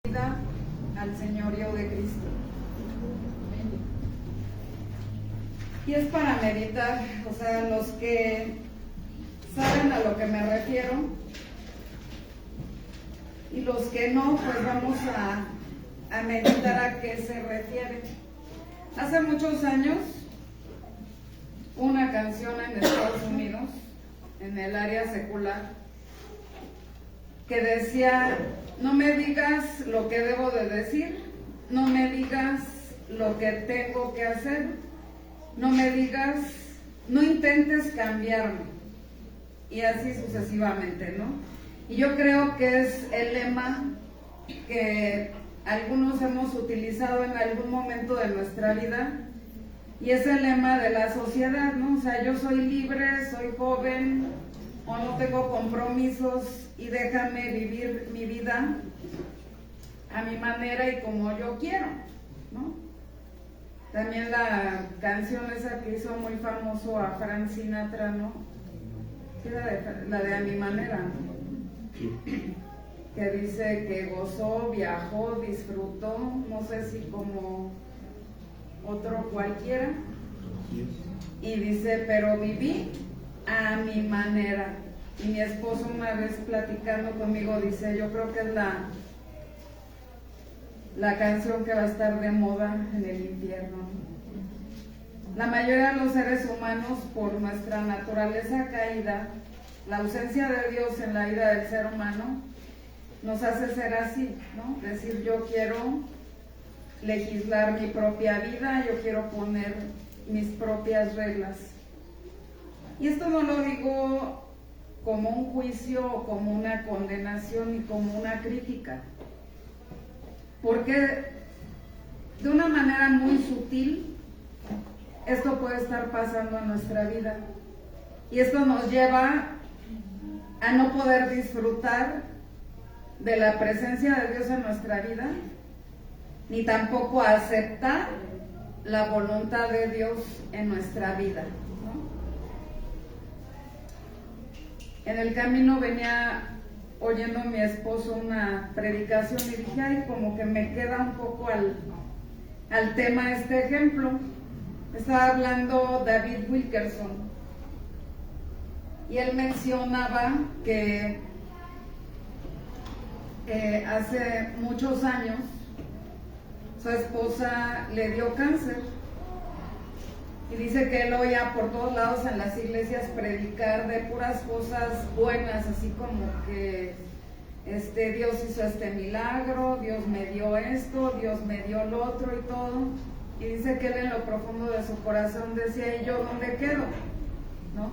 Vida al señorío de Cristo. Y es para meditar, o sea, los que saben a lo que me refiero y los que no, pues vamos a meditar a qué se refiere. Hace muchos años, una canción en Estados Unidos, en el área secular, que decía: no me digas lo que debo de decir, no me digas lo que tengo que hacer, no me digas, no intentes cambiarme, y así sucesivamente, ¿no? Y yo creo que es el lema que algunos hemos utilizado en algún momento de nuestra vida, y es el lema de la sociedad, ¿no? O sea, yo soy libre, soy joven, o no tengo compromisos, y déjame vivir mi vida a mi manera y como yo quiero, ¿no? También la canción esa que hizo muy famoso a Frank Sinatra, ¿no? La de A Mi Manera, ¿no? Que dice que gozó, viajó, disfrutó, no sé si como otro cualquiera, y dice, pero viví a mi manera. Y mi esposo, una vez platicando conmigo, dice, yo creo que es la canción que va a estar de moda en el infierno. La mayoría de los seres humanos, por nuestra naturaleza caída, la ausencia de Dios en la vida del ser humano, nos hace ser así, ¿no? Decir, yo quiero legislar mi propia vida, yo quiero poner mis propias reglas. Y esto no lo digo como un juicio o como una condenación y como una crítica, porque de una manera muy sutil esto puede estar pasando en nuestra vida, y esto nos lleva a no poder disfrutar de la presencia de Dios en nuestra vida, ni tampoco a aceptar la voluntad de Dios en nuestra vida. En el camino venía oyendo a mi esposo una predicación y dije, ay, como que me queda un poco al tema este ejemplo. Estaba hablando David Wilkerson y él mencionaba que hace muchos años su esposa le dio cáncer. Y dice que él oía por todos lados en las iglesias predicar de puras cosas buenas, así como que Dios hizo este milagro, Dios me dio esto, Dios me dio lo otro y todo. Y dice que él en lo profundo de su corazón decía, ¿y yo dónde quedo? ¿No?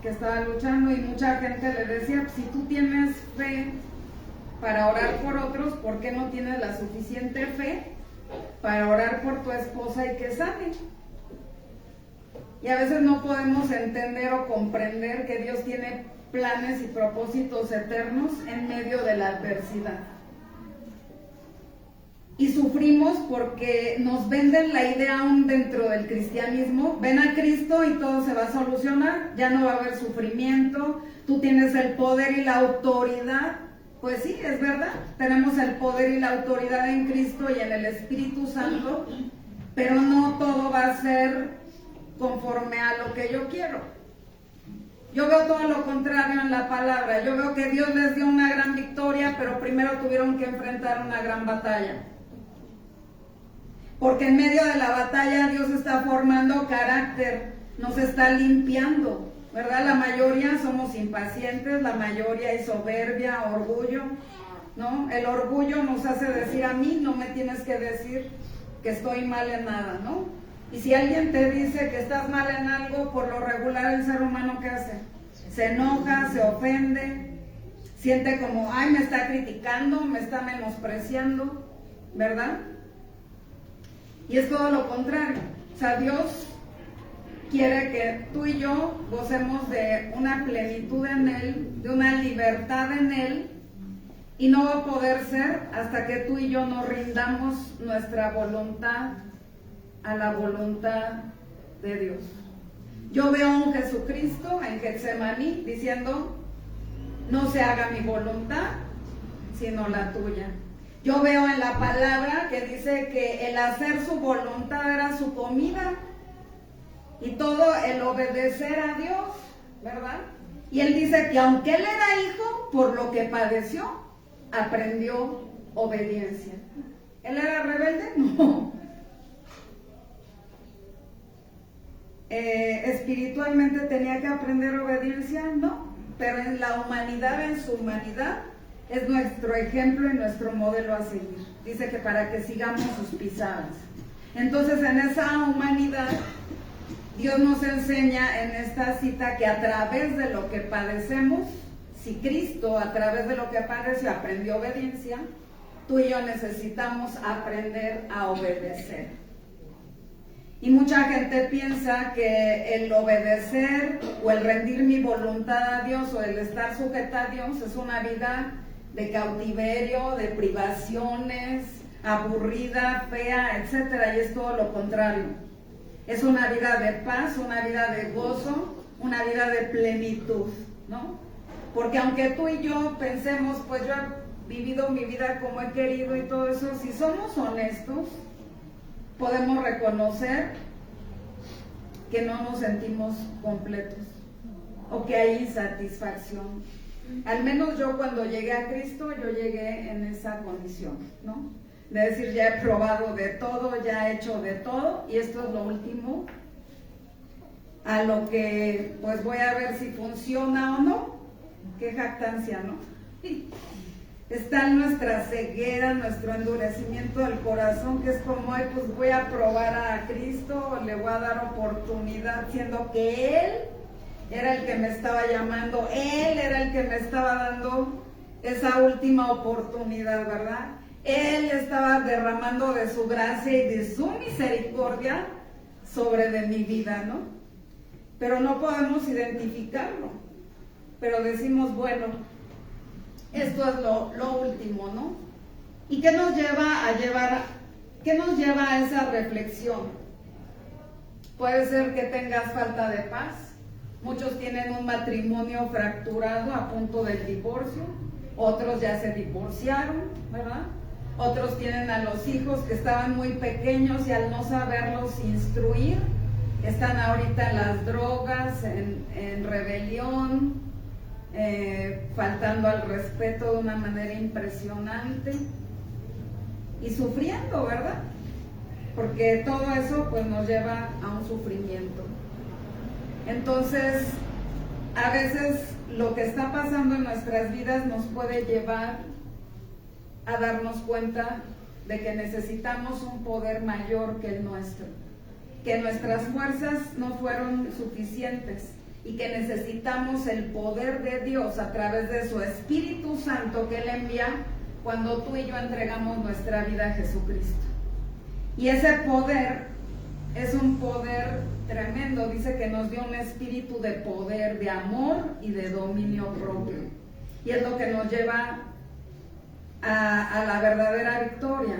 Que estaba luchando, y mucha gente le decía, si tú tienes fe para orar por otros, ¿por qué no tienes la suficiente fe para orar por tu esposa y que sane? Y a veces no podemos entender o comprender que Dios tiene planes y propósitos eternos en medio de la adversidad. Y sufrimos porque nos venden la idea aún dentro del cristianismo, ven a Cristo y todo se va a solucionar, ya no va a haber sufrimiento, tú tienes el poder y la autoridad. Pues sí, es verdad, tenemos el poder y la autoridad en Cristo y en el Espíritu Santo, pero no todo va a ser conforme a lo que yo quiero. Yo veo todo lo contrario en la palabra. Yo veo que Dios les dio una gran victoria, pero primero tuvieron que enfrentar una gran batalla. Porque en medio de la batalla Dios está formando carácter, nos está limpiando, ¿verdad? La mayoría somos impacientes, la mayoría es soberbia, orgullo, ¿no? El orgullo nos hace decir, a mí no me tienes que decir que estoy mal en nada, ¿no? Y si alguien te dice que estás mal en algo, por lo regular el ser humano, ¿qué hace? Se enoja, se ofende, siente como, ay, me está criticando, me está menospreciando, ¿verdad? Y es todo lo contrario. O sea, Dios quiere que tú y yo gocemos de una plenitud en Él, de una libertad en Él, y no va a poder ser hasta que tú y yo nos rindamos nuestra voluntad a la voluntad de Dios. Yo veo a un Jesucristo en Getsemaní diciendo, no se haga mi voluntad, sino la tuya. Yo veo en la palabra que dice que el hacer su voluntad era su comida y todo el obedecer a Dios, ¿verdad? Y él dice que aunque él era hijo, por lo que padeció, aprendió obediencia. ¿Él era rebelde? No. Espiritualmente tenía que aprender obediencia, no. Pero en la humanidad, en su humanidad, es nuestro ejemplo y nuestro modelo a seguir. Dice que para que sigamos sus pisadas. Entonces, en esa humanidad, Dios nos enseña en esta cita que a través de lo que padecemos, si Cristo a través de lo que padeció aprendió obediencia, tú y yo necesitamos aprender a obedecer. Y mucha gente piensa que el obedecer o el rendir mi voluntad a Dios o el estar sujeta a Dios es una vida de cautiverio, de privaciones, aburrida, fea, etcétera, y es todo lo contrario. Es una vida de paz, una vida de gozo, una vida de plenitud, ¿no? Porque aunque tú y yo pensemos, pues yo he vivido mi vida como he querido y todo eso, si somos honestos, podemos reconocer que no nos sentimos completos o que hay insatisfacción. Al menos yo cuando llegué a Cristo, yo llegué en esa condición, ¿no? De decir, ya he probado de todo, ya he hecho de todo y esto es lo último a lo que pues voy a ver si funciona o no. Qué jactancia, ¿no? Está nuestra ceguera, nuestro endurecimiento del corazón, que es como, ay, pues voy a probar a Cristo, le voy a dar oportunidad, siendo que Él era el que me estaba llamando, Él era el que me estaba dando esa última oportunidad, ¿verdad? Él estaba derramando de su gracia y de su misericordia sobre de mi vida, ¿no? Pero no podemos identificarlo, pero decimos, bueno, esto es lo último, ¿no? ¿Y qué nos lleva a esa reflexión? Puede ser que tengas falta de paz. Muchos tienen un matrimonio fracturado a punto del divorcio. Otros ya se divorciaron, ¿verdad? Otros tienen a los hijos que estaban muy pequeños y al no saberlos instruir, están ahorita en las drogas, en rebelión, faltando al respeto de una manera impresionante y sufriendo, ¿verdad? Porque todo eso pues nos lleva a un sufrimiento. Entonces, a veces lo que está pasando en nuestras vidas nos puede llevar a darnos cuenta de que necesitamos un poder mayor que el nuestro, que nuestras fuerzas no fueron suficientes y que necesitamos el poder de Dios a través de su Espíritu Santo que Él envía cuando tú y yo entregamos nuestra vida a Jesucristo. Y ese poder es un poder tremendo, dice que nos dio un espíritu de poder, de amor y de dominio propio. Y es lo que nos lleva a la verdadera victoria.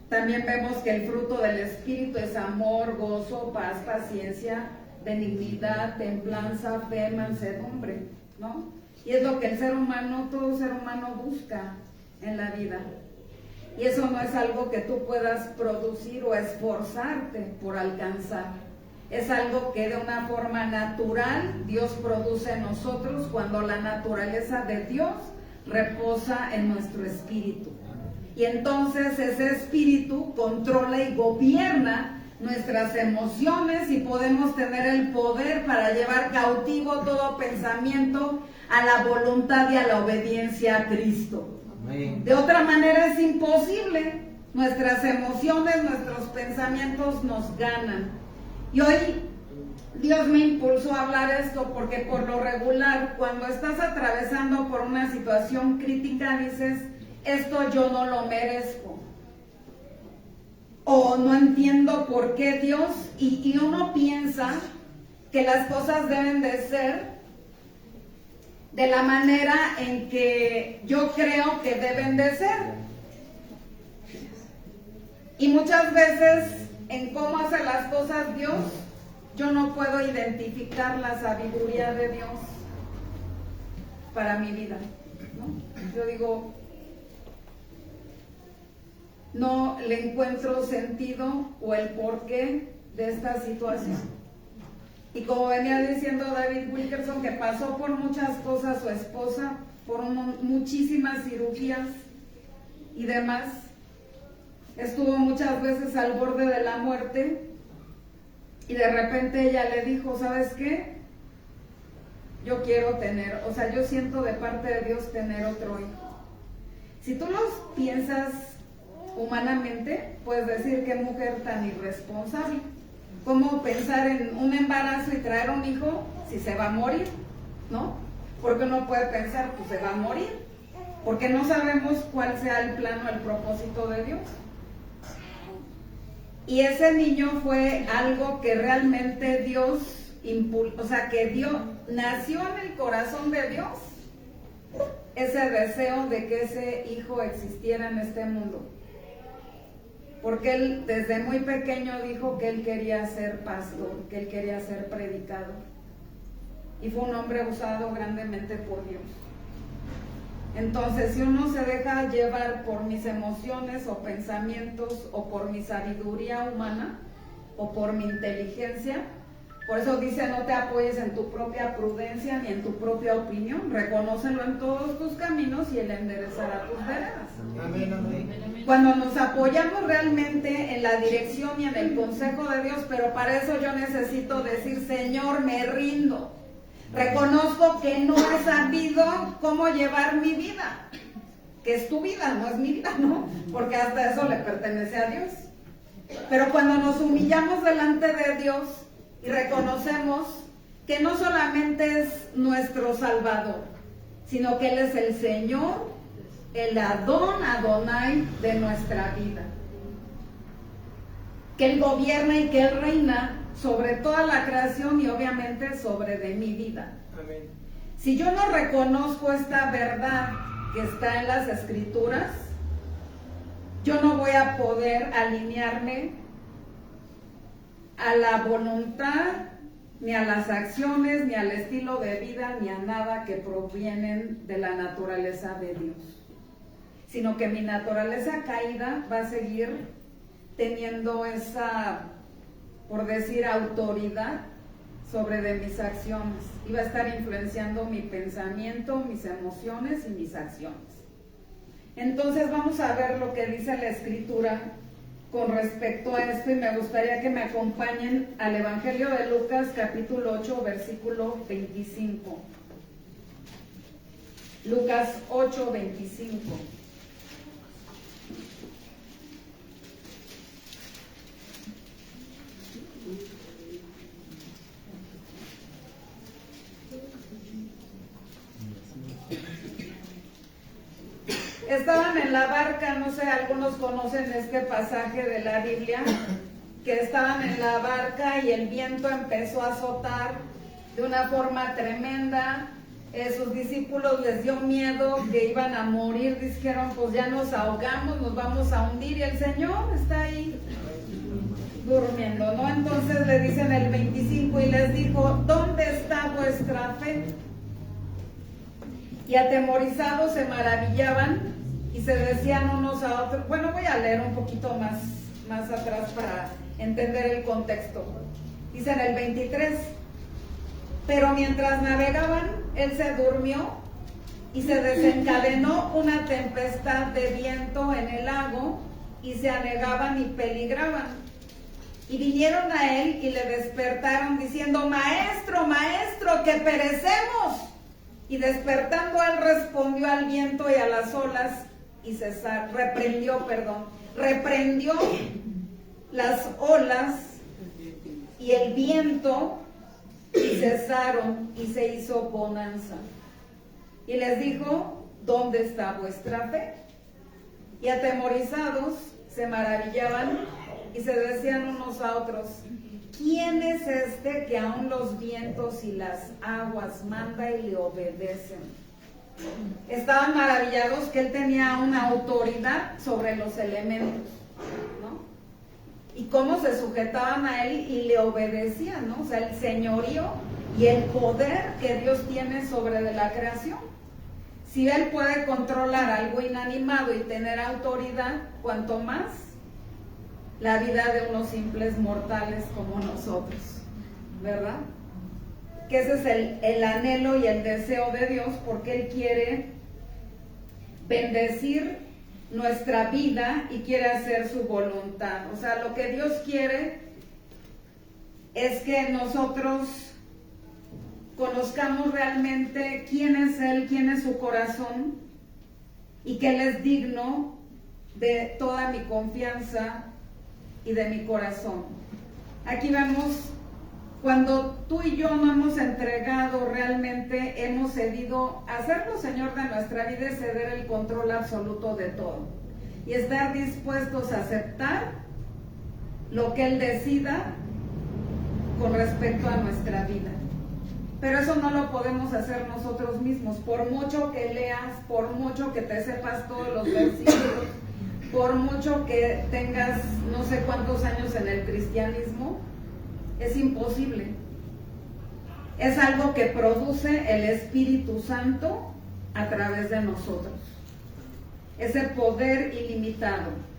También vemos que el fruto del Espíritu es amor, gozo, paz, paciencia, benignidad, templanza, fe, mansedumbre, ¿no? Y es lo que el ser humano, todo ser humano busca en la vida. Y eso no es algo que tú puedas producir o esforzarte por alcanzar. Es algo que de una forma natural Dios produce en nosotros cuando la naturaleza de Dios reposa en nuestro espíritu. Y entonces ese espíritu controla y gobierna nuestras emociones y podemos tener el poder para llevar cautivo todo pensamiento a la voluntad y a la obediencia a Cristo. Amén. De otra manera es imposible. Nuestras emociones, nuestros pensamientos nos ganan. Y hoy Dios me impulsó a hablar esto porque por lo regular, cuando estás atravesando por una situación crítica, dices, esto yo no lo merezco. O no entiendo por qué Dios, y uno piensa que las cosas deben de ser de la manera en que yo creo que deben de ser. Y muchas veces en cómo hace las cosas Dios, yo no puedo identificar la sabiduría de Dios para mi vida, ¿no? Yo digo, no le encuentro sentido o el porqué de esta situación. Y como venía diciendo David Wilkerson, que pasó por muchas cosas su esposa, por muchísimas cirugías y demás, estuvo muchas veces al borde de la muerte, y de repente ella le dijo, ¿sabes qué? Yo quiero tener, o sea, yo siento de parte de Dios tener otro hijo. Si tú los piensas humanamente, puedes decir qué mujer tan irresponsable. ¿Cómo pensar en un embarazo y traer un hijo si se va a morir? ¿No? Porque uno puede pensar, pues se va a morir, porque no sabemos cuál sea el plano, el propósito de Dios. Y ese niño fue algo que realmente Dios impulsó, o sea, que Dios nació en el corazón de Dios, ese deseo de que ese hijo existiera en este mundo. Porque él desde muy pequeño dijo que él quería ser pastor, que él quería ser predicador. Y fue un hombre usado grandemente por Dios. Entonces, si uno se deja llevar por mis emociones o pensamientos o por mi sabiduría humana o por mi inteligencia, por eso dice, no te apoyes en tu propia prudencia ni en tu propia opinión, reconócelo en todos tus caminos y Él enderezará tus veredas. Amén, amén. Cuando nos apoyamos realmente en la dirección y en el consejo de Dios, pero para eso yo necesito decir, Señor, me rindo. Reconozco que no he sabido cómo llevar mi vida, que es tu vida, no es mi vida, ¿no? Porque hasta eso le pertenece a Dios. Pero cuando nos humillamos delante de Dios y reconocemos que no solamente es nuestro Salvador, sino que Él es el Señor, el Adonai de nuestra vida, que Él gobierna y que Él reina sobre toda la creación y obviamente sobre de mi vida. Amén. Si yo no reconozco esta verdad que está en las Escrituras, yo no voy a poder alinearme a la voluntad, ni a las acciones, ni al estilo de vida, ni a nada que provienen de la naturaleza de Dios, sino que mi naturaleza caída va a seguir teniendo esa, por decir, autoridad sobre de mis acciones, y va a estar influenciando mi pensamiento, mis emociones y mis acciones. Entonces vamos a ver lo que dice la Escritura con respecto a esto, y me gustaría que me acompañen al Evangelio de Lucas capítulo 8 versículo 25. Lucas 8, 25. Estaban en la barca, no sé, algunos conocen este pasaje de la Biblia, que estaban en la barca y el viento empezó a azotar de una forma tremenda. Sus discípulos les dio miedo, que iban a morir, dijeron, pues ya nos ahogamos, nos vamos a hundir, y el Señor está ahí durmiendo, ¿no? Entonces le dicen el 25 y les dijo, ¿dónde está vuestra fe? Y atemorizados se maravillaban y se decían unos a otros. Bueno, voy a leer un poquito más atrás para entender el contexto. Dice en el 23, pero mientras navegaban, él se durmió y se desencadenó una tempestad de viento en el lago y se anegaban y peligraban. Y vinieron a él y le despertaron diciendo, maestro, maestro, que perecemos. Y despertando él respondió al viento y a las olas y reprendió las olas y el viento y cesaron y se hizo bonanza. Y les dijo, ¿dónde está vuestra fe? Y atemorizados se maravillaban y se decían unos a otros, ¿quién es este que aún los vientos y las aguas manda y le obedecen? Estaban maravillados que él tenía una autoridad sobre los elementos, ¿no? Y cómo se sujetaban a él y le obedecían, ¿no? O sea, el señorío y el poder que Dios tiene sobre de la creación. Si Él puede controlar algo inanimado y tener autoridad, cuanto más la vida de unos simples mortales como nosotros, ¿verdad? Que ese es el anhelo y el deseo de Dios, porque Él quiere bendecir nuestra vida y quiere hacer su voluntad. O sea, lo que Dios quiere es que nosotros conozcamos realmente quién es Él, quién es su corazón y que Él es digno de toda mi confianza y de mi corazón. Aquí vemos cuando tú y yo no hemos entregado realmente, hemos cedido a hacerlo Señor de nuestra vida y ceder el control absoluto de todo y estar dispuestos a aceptar lo que Él decida con respecto a nuestra vida. Pero eso no lo podemos hacer nosotros mismos, por mucho que leas, por mucho que te sepas todos los versículos, por mucho que tengas no sé cuántos años en el cristianismo, es imposible. Es algo que produce el Espíritu Santo a través de nosotros. Ese poder ilimitado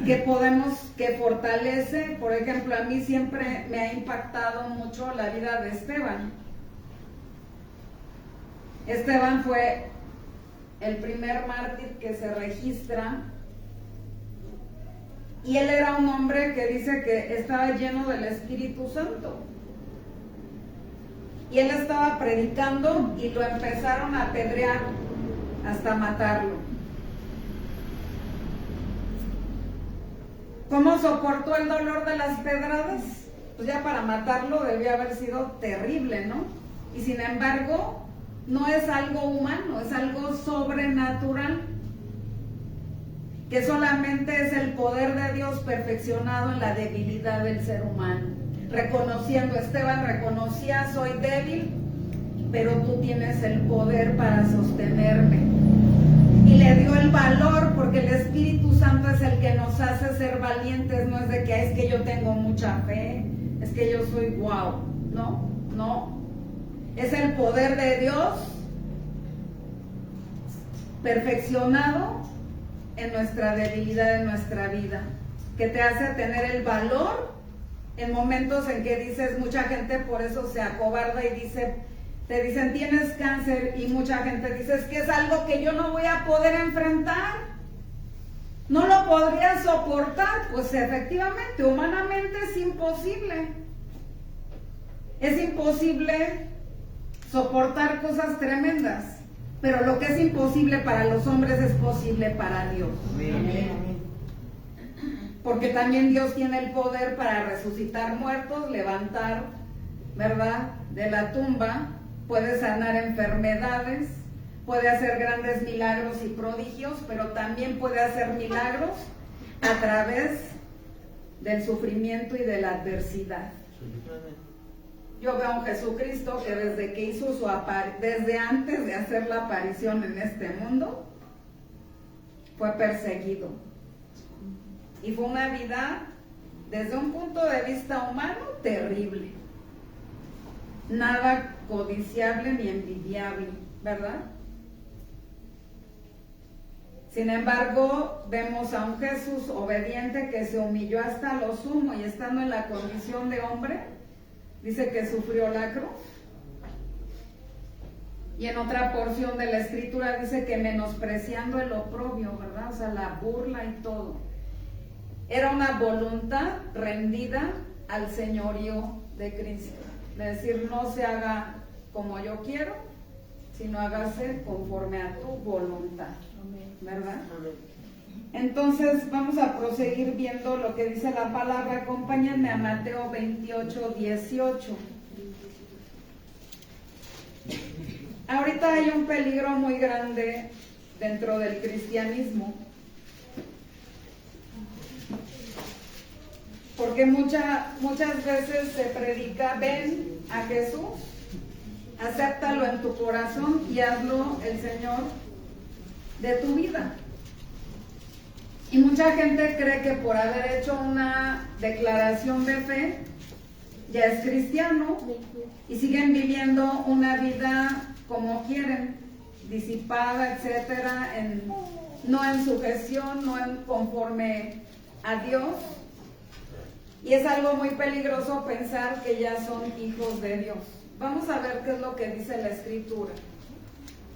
que fortalece. Por ejemplo, a mí siempre me ha impactado mucho la vida de Esteban. Esteban fue el primer mártir que se registra y él era un hombre que dice que estaba lleno del Espíritu Santo y él estaba predicando y lo empezaron a apedrear hasta matarlo. ¿Cómo soportó el dolor de las pedradas? Pues ya para matarlo debió haber sido terrible, ¿no? Y sin embargo, no es algo humano, es algo sobrenatural, que solamente es el poder de Dios perfeccionado en la debilidad del ser humano. Reconociendo, Esteban reconocía, soy débil, pero tú tienes el poder para sostenerme. Y le dio el valor, porque el Espíritu Santo es el que nos hace ser valientes. No es de que es que yo tengo mucha fe, es que yo soy guau. No. Es el poder de Dios perfeccionado en nuestra debilidad, en nuestra vida, que te hace tener el valor en momentos en que dices, mucha gente por eso se acobarda y te dicen tienes cáncer, y mucha gente dice es que es algo que yo no voy a poder enfrentar, no lo podría soportar. Pues efectivamente, humanamente es imposible soportar cosas tremendas, pero lo que es imposible para los hombres es posible para Dios. Amén. Porque también Dios tiene el poder para resucitar muertos, levantar, ¿verdad?, de la tumba. Puede sanar enfermedades, puede hacer grandes milagros y prodigios, pero también puede hacer milagros a través del sufrimiento y de la adversidad. Yo veo a un Jesucristo que desde que hizo desde antes de hacer la aparición en este mundo, fue perseguido. Y fue una vida, desde un punto de vista humano, terrible. Nada codiciable ni envidiable, ¿verdad? Sin embargo, vemos a un Jesús obediente que se humilló hasta lo sumo, y estando en la condición de hombre, dice que sufrió la cruz. Y en otra porción de la Escritura dice que menospreciando el oprobio, ¿verdad? O sea, la burla y todo. Era una voluntad rendida al señorío de Cristo. Es decir, no se haga como yo quiero, sino hágase conforme a tu voluntad, ¿verdad? Entonces vamos a proseguir viendo lo que dice la palabra. Acompáñenme a Mateo 28:18. Ahorita hay un peligro muy grande dentro del cristianismo, porque muchas veces se predica, ven a Jesús, acéptalo en tu corazón y hazlo el Señor de tu vida. Y mucha gente cree que por haber hecho una declaración de fe ya es cristiano, y siguen viviendo una vida como quieren, disipada, etcétera, no en sujeción, no en conforme a Dios. Y es algo muy peligroso pensar que ya son hijos de Dios. Vamos a ver qué es lo que dice la Escritura.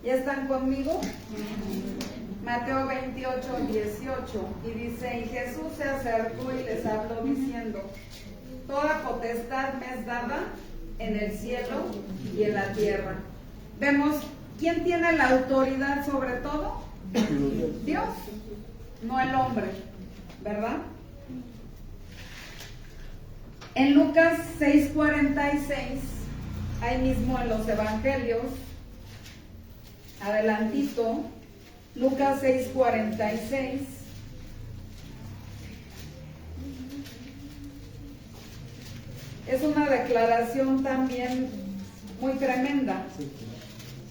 ¿Ya están conmigo? Mateo 28, 18. Y dice, y Jesús se acercó y les habló diciendo, toda potestad me es dada en el cielo y en la tierra. Vemos, ¿quién tiene la autoridad sobre todo? Dios, no el hombre, ¿verdad? En Lucas 6:46, ahí mismo en los evangelios, adelantito, Lucas 6:46, es una declaración también muy tremenda.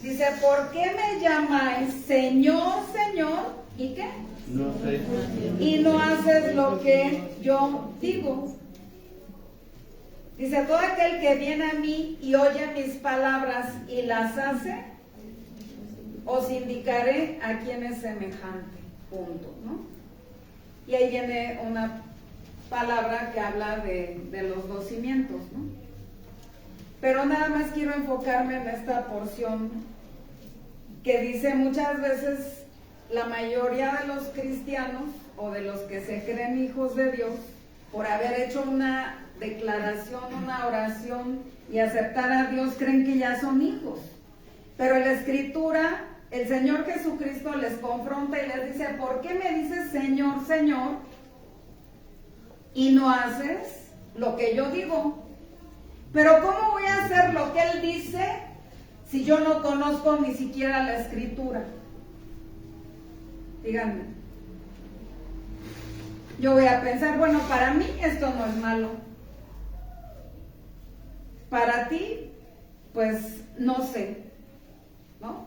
Dice, ¿por qué me llamáis Señor, Señor? ¿Y qué? No sé. Y no haces lo que yo digo. Dice, todo aquel que viene a mí y oye mis palabras y las hace, os indicaré a quién es semejante. Punto, ¿no? Y ahí viene una palabra que habla de los dos cimientos, ¿no? Pero nada más quiero enfocarme en esta porción que dice muchas veces la mayoría de los cristianos o de los que se creen hijos de Dios, por haber hecho una declaración, una oración y aceptar a Dios, creen que ya son hijos. Pero en la Escritura, el Señor Jesucristo les confronta y les dice, ¿por qué me dices Señor, Señor? Y no haces lo que yo digo. Pero ¿cómo voy a hacer lo que Él dice si yo no conozco ni siquiera la Escritura? Díganme. Yo voy a pensar, bueno, para mí esto no es malo. Para ti, pues no sé, ¿no?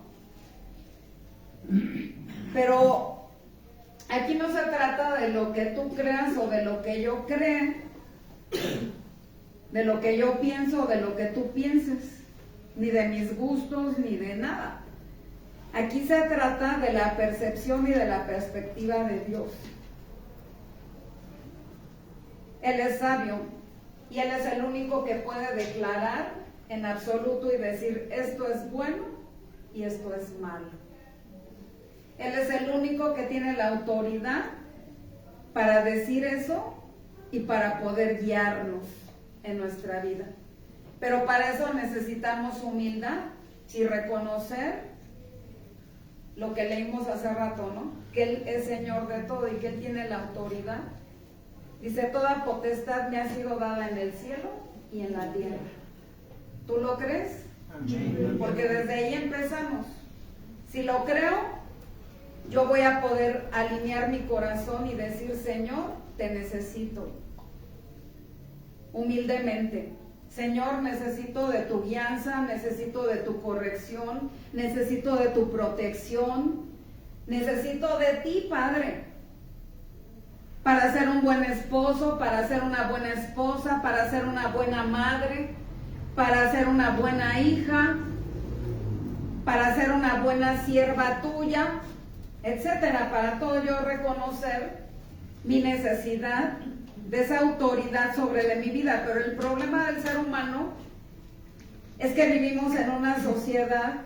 Pero aquí no se trata de lo que tú creas o de lo que yo crea, de lo que yo pienso o de lo que tú pienses, ni de mis gustos, ni de nada. Aquí se trata de la percepción y de la perspectiva de Dios. Él es sabio y Él es el único que puede declarar en absoluto y decir esto es bueno y esto es malo. Él es el único que tiene la autoridad para decir eso y para poder guiarnos en nuestra vida. Pero para eso necesitamos humildad y reconocer lo que leímos hace rato, ¿no? Que Él es Señor de todo y que Él tiene la autoridad. Dice, toda potestad me ha sido dada en el cielo y en la tierra. ¿Tú lo crees? Amén. Porque desde ahí empezamos. Si lo creo, yo voy a poder alinear mi corazón y decir, Señor, te necesito. Humildemente. Señor, necesito de tu guianza, necesito de tu corrección, necesito de tu protección, necesito de ti, Padre, para ser un buen esposo, para ser una buena esposa, para ser una buena madre, para ser una buena hija, para ser una buena sierva tuya, etcétera. Para todo yo reconocer mi necesidad de esa autoridad sobre de mi vida. Pero el problema del ser humano es que vivimos en una sociedad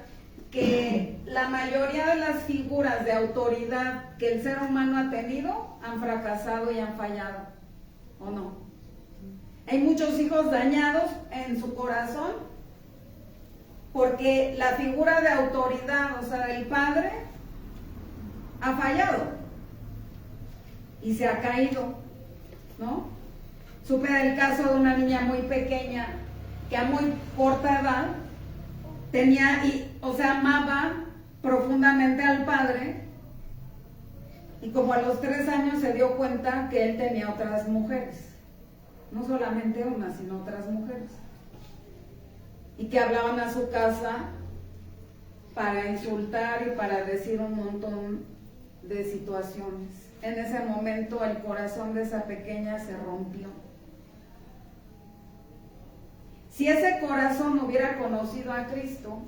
que la mayoría de las figuras de autoridad que el ser humano ha tenido han fracasado y han fallado, ¿o no? Hay muchos hijos dañados en su corazón porque la figura de autoridad, o sea, del padre, ha fallado y se ha caído, ¿no? Supe del caso de una niña muy pequeña que a muy corta edad amaba profundamente al padre, y como a los 3 años se dio cuenta que él tenía otras mujeres, no solamente una, sino otras mujeres, y que hablaban a su casa para insultar y para decir un montón de situaciones. En ese momento el corazón de esa pequeña se rompió. Si ese corazón hubiera conocido a Cristo,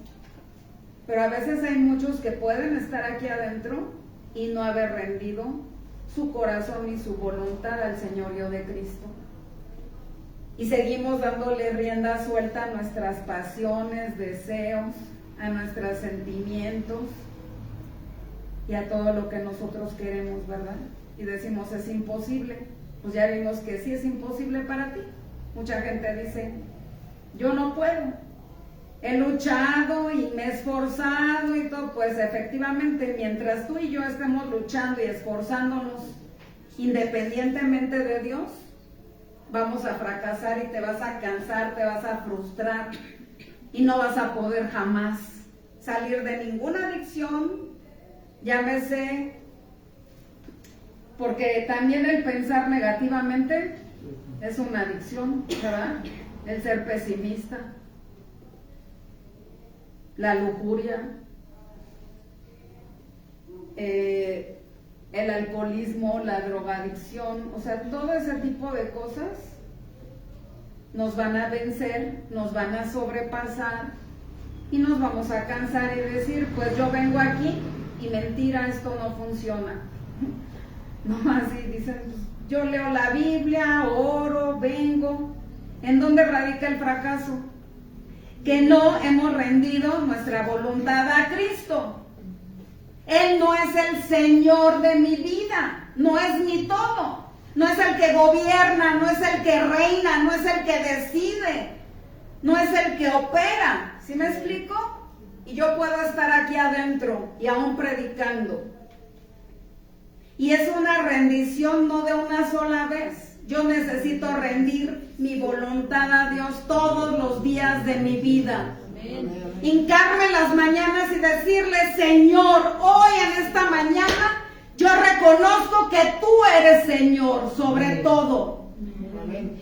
Pero a veces hay muchos que pueden estar aquí adentro y no haber rendido su corazón y su voluntad al señorío de Cristo. Y seguimos dándole rienda suelta a nuestras pasiones, deseos, a nuestros sentimientos y a todo lo que nosotros queremos, ¿verdad? Y decimos, es imposible. Pues ya vimos que sí es imposible para ti. Mucha gente dice, yo no puedo. He luchado y me he esforzado y todo. Pues efectivamente, mientras tú y yo estemos luchando y esforzándonos independientemente de Dios, vamos a fracasar y te vas a cansar, te vas a frustrar y no vas a poder jamás salir de ninguna adicción, llámese, porque también el pensar negativamente es una adicción, ¿verdad? El ser pesimista, la lujuria, el alcoholismo, la drogadicción, o sea, todo ese tipo de cosas nos van a vencer, nos van a sobrepasar y nos vamos a cansar y decir, pues yo vengo aquí y mentira, esto no funciona. Nomás y dicen, yo leo la Biblia, oro, vengo. ¿En dónde radica el fracaso? Que no hemos rendido nuestra voluntad a Cristo. Él no es el Señor de mi vida, no es mi todo, no es el que gobierna, no es el que reina, no es el que decide, no es el que opera. ¿Sí me explico? Y yo puedo estar aquí adentro y aún predicando. Y es una rendición no de una sola vez. Yo necesito rendir mi voluntad a Dios todos los días de mi vida. Hincarme en las mañanas y decirle, Señor, hoy en esta mañana yo reconozco que tú eres Señor sobre todo.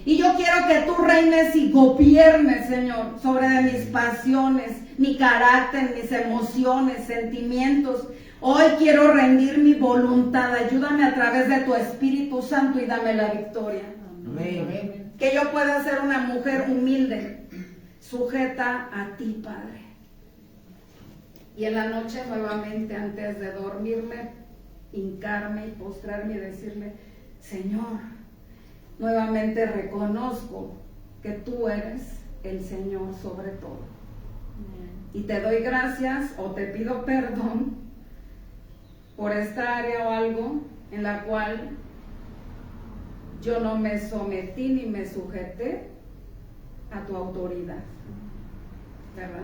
Y yo quiero que tú reines y gobiernes, Señor, sobre de mis pasiones, mi carácter, mis emociones, sentimientos. Hoy quiero rendir mi voluntad. Ayúdame a través de tu Espíritu Santo y dame la victoria. Amén. Que yo pueda ser una mujer humilde, sujeta a ti, Padre. Y en la noche nuevamente, antes de dormirme, hincarme y postrarme y decirle, Señor, nuevamente reconozco que tú eres el Señor sobre todo. Y te doy gracias o te pido perdón por esta área o algo en la cual yo no me sometí ni me sujeté a tu autoridad, ¿verdad?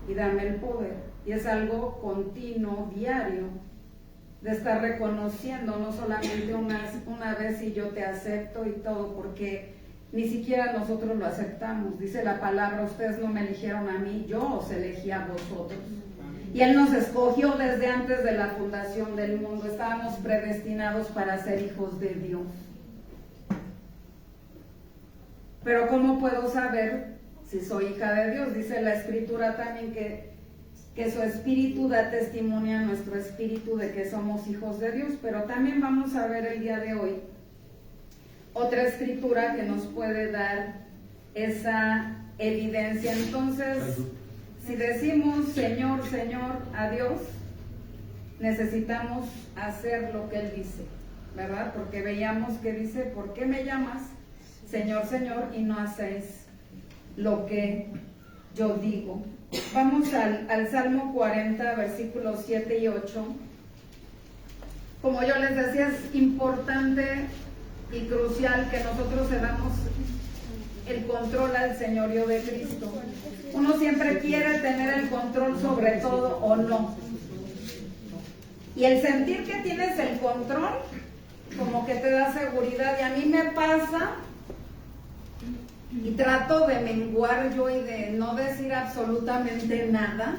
Y dame el poder. Y es algo continuo, diario, de estar reconociendo, no solamente una vez y yo te acepto y todo, porque ni siquiera nosotros lo aceptamos. Dice la palabra, ustedes no me eligieron a mí, yo os elegí a vosotros. Y Él nos escogió desde antes de la fundación del mundo. Estábamos predestinados para ser hijos de Dios. Pero ¿cómo puedo saber si soy hija de Dios? Dice la Escritura también que su Espíritu da testimonio a nuestro espíritu de que somos hijos de Dios. Pero también vamos a ver el día de hoy otra Escritura que nos puede dar esa evidencia. Entonces, si decimos Señor, Señor a Dios, necesitamos hacer lo que Él dice, ¿verdad? Porque veíamos que dice, ¿por qué me llamas Señor, Señor, y no hacéis lo que yo digo? Vamos al Salmo 40, versículos 7 y 8. Como yo les decía, es importante y crucial que nosotros cedamos el control al señorío de Cristo. Uno siempre quiere tener el control sobre todo o no. Y el sentir que tienes el control, como que te da seguridad. Y a mí me pasa, y trato de menguar yo y de no decir absolutamente nada.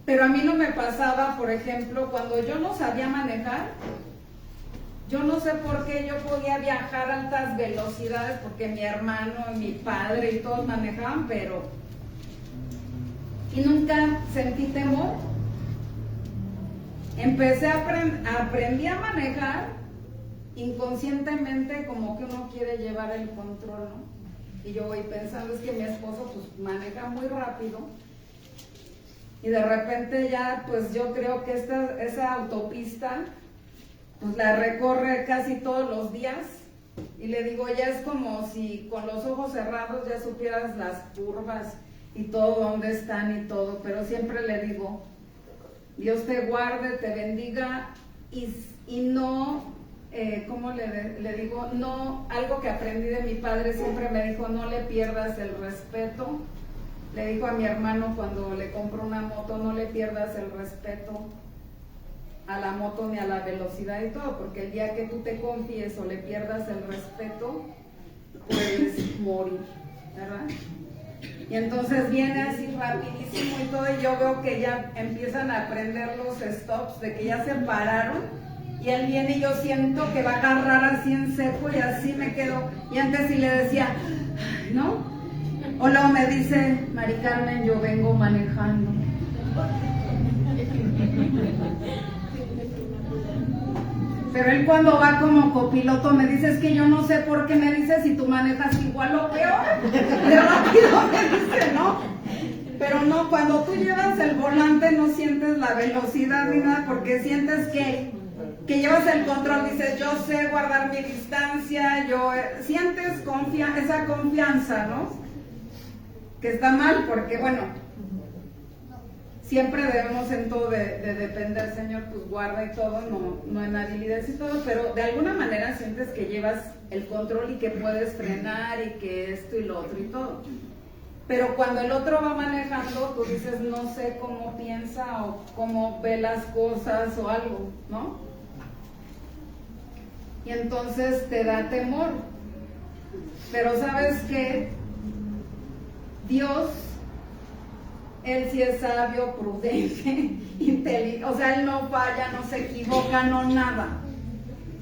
Pero a mí no me pasaba, por ejemplo, cuando yo no sabía manejar. Yo no sé por qué yo podía viajar a altas velocidades, porque mi hermano y mi padre y todos manejaban, pero... Y nunca sentí temor. Aprendí a manejar inconscientemente, como que uno quiere llevar el control, ¿no? Y yo voy pensando, es que mi esposo pues maneja muy rápido. Y de repente ya, pues yo creo que esa autopista, pues la recorre casi todos los días. Y le digo, ya es como si con los ojos cerrados ya supieras las curvas y todo, dónde están y todo. Pero siempre le digo, Dios te guarde, te bendiga y no, ¿cómo le digo? No, algo que aprendí de mi padre, siempre me dijo, no le pierdas el respeto. Le dijo a mi hermano cuando le compró una moto, no le pierdas el respeto a la moto ni a la velocidad y todo, porque el día que tú te confíes o le pierdas el respeto, puedes morir, ¿verdad? Y entonces viene así rapidísimo y todo, y yo veo que ya empiezan a prender los stops, de que ya se pararon, y él viene y yo siento que va a agarrar así en seco y así me quedo, y antes sí le decía, ¿no? O luego me dice, Mari Carmen, yo vengo manejando. Pero él cuando va como copiloto me dice, es que yo no sé por qué me dice si tú manejas igual o peor. De rápido me dice, ¿no? Pero no, cuando tú llevas el volante no sientes la velocidad ni nada, porque sientes que llevas el control, dices, yo sé guardar mi distancia, sientes esa confianza, ¿no? Que está mal, porque bueno, siempre debemos en todo de depender, Señor, pues guarda y todo, no en habilidades y todo, pero de alguna manera sientes que llevas el control y que puedes frenar y que esto y lo otro y todo. Pero cuando el otro va manejando, tú dices, no sé cómo piensa o cómo ve las cosas o algo, ¿no? Y entonces te da temor. Pero ¿sabes qué? Dios, Él sí es sabio, prudente, inteligente, o sea, Él no falla, no se equivoca, no nada.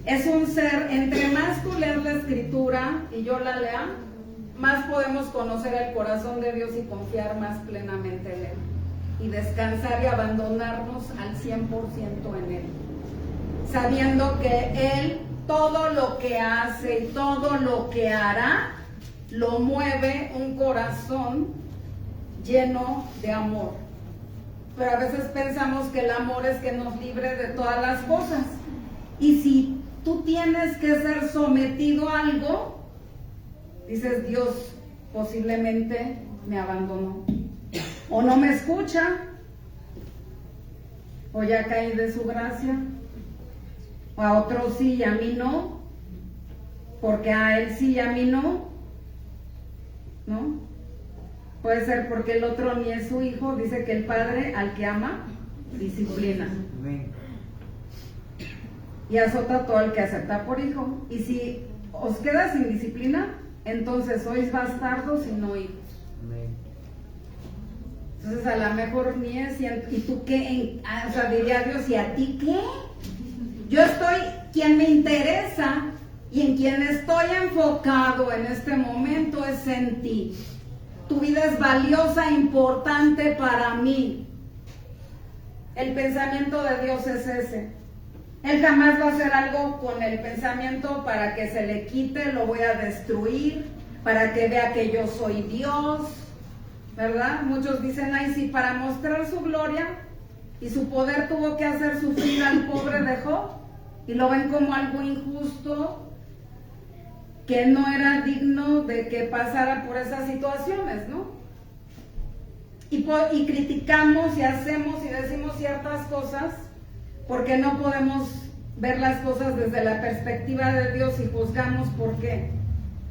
Es un ser, entre más tú lees la escritura y yo la lea, más podemos conocer el corazón de Dios y confiar más plenamente en Él. Y descansar y abandonarnos al 100% en Él. Sabiendo que Él, todo lo que hace y todo lo que hará, lo mueve un corazón lleno de amor. Pero a veces pensamos que el amor es que nos libre de todas las cosas. Y si tú tienes que ser sometido a algo, dices, Dios posiblemente me abandonó, o no me escucha, o ya caí de su gracia, o a otros sí y a mí no, porque a él sí y a mí no, ¿no? Puede ser porque el otro ni es su hijo. Dice que el padre al que ama disciplina y azota a todo el que acepta por hijo. Y si os queda sin disciplina, entonces sois bastardos y no hijos. Entonces a lo mejor ni es, y tú qué, o sea, diría Dios, ¿y a ti qué? Yo estoy, quien me interesa y en quien estoy enfocado en este momento es en ti. Tu vida es valiosa e importante para mí. El pensamiento de Dios es ese. Él jamás va a hacer algo con el pensamiento para que se le quite, lo voy a destruir, para que vea que yo soy Dios, ¿verdad? Muchos dicen, ay, sí, para mostrar su gloria y su poder tuvo que hacer sufrir al pobre de Job, y lo ven como algo injusto, que no era digno de que pasara por esas situaciones, ¿no? Y criticamos y hacemos y decimos ciertas cosas porque no podemos ver las cosas desde la perspectiva de Dios y juzgamos. ¿Por qué?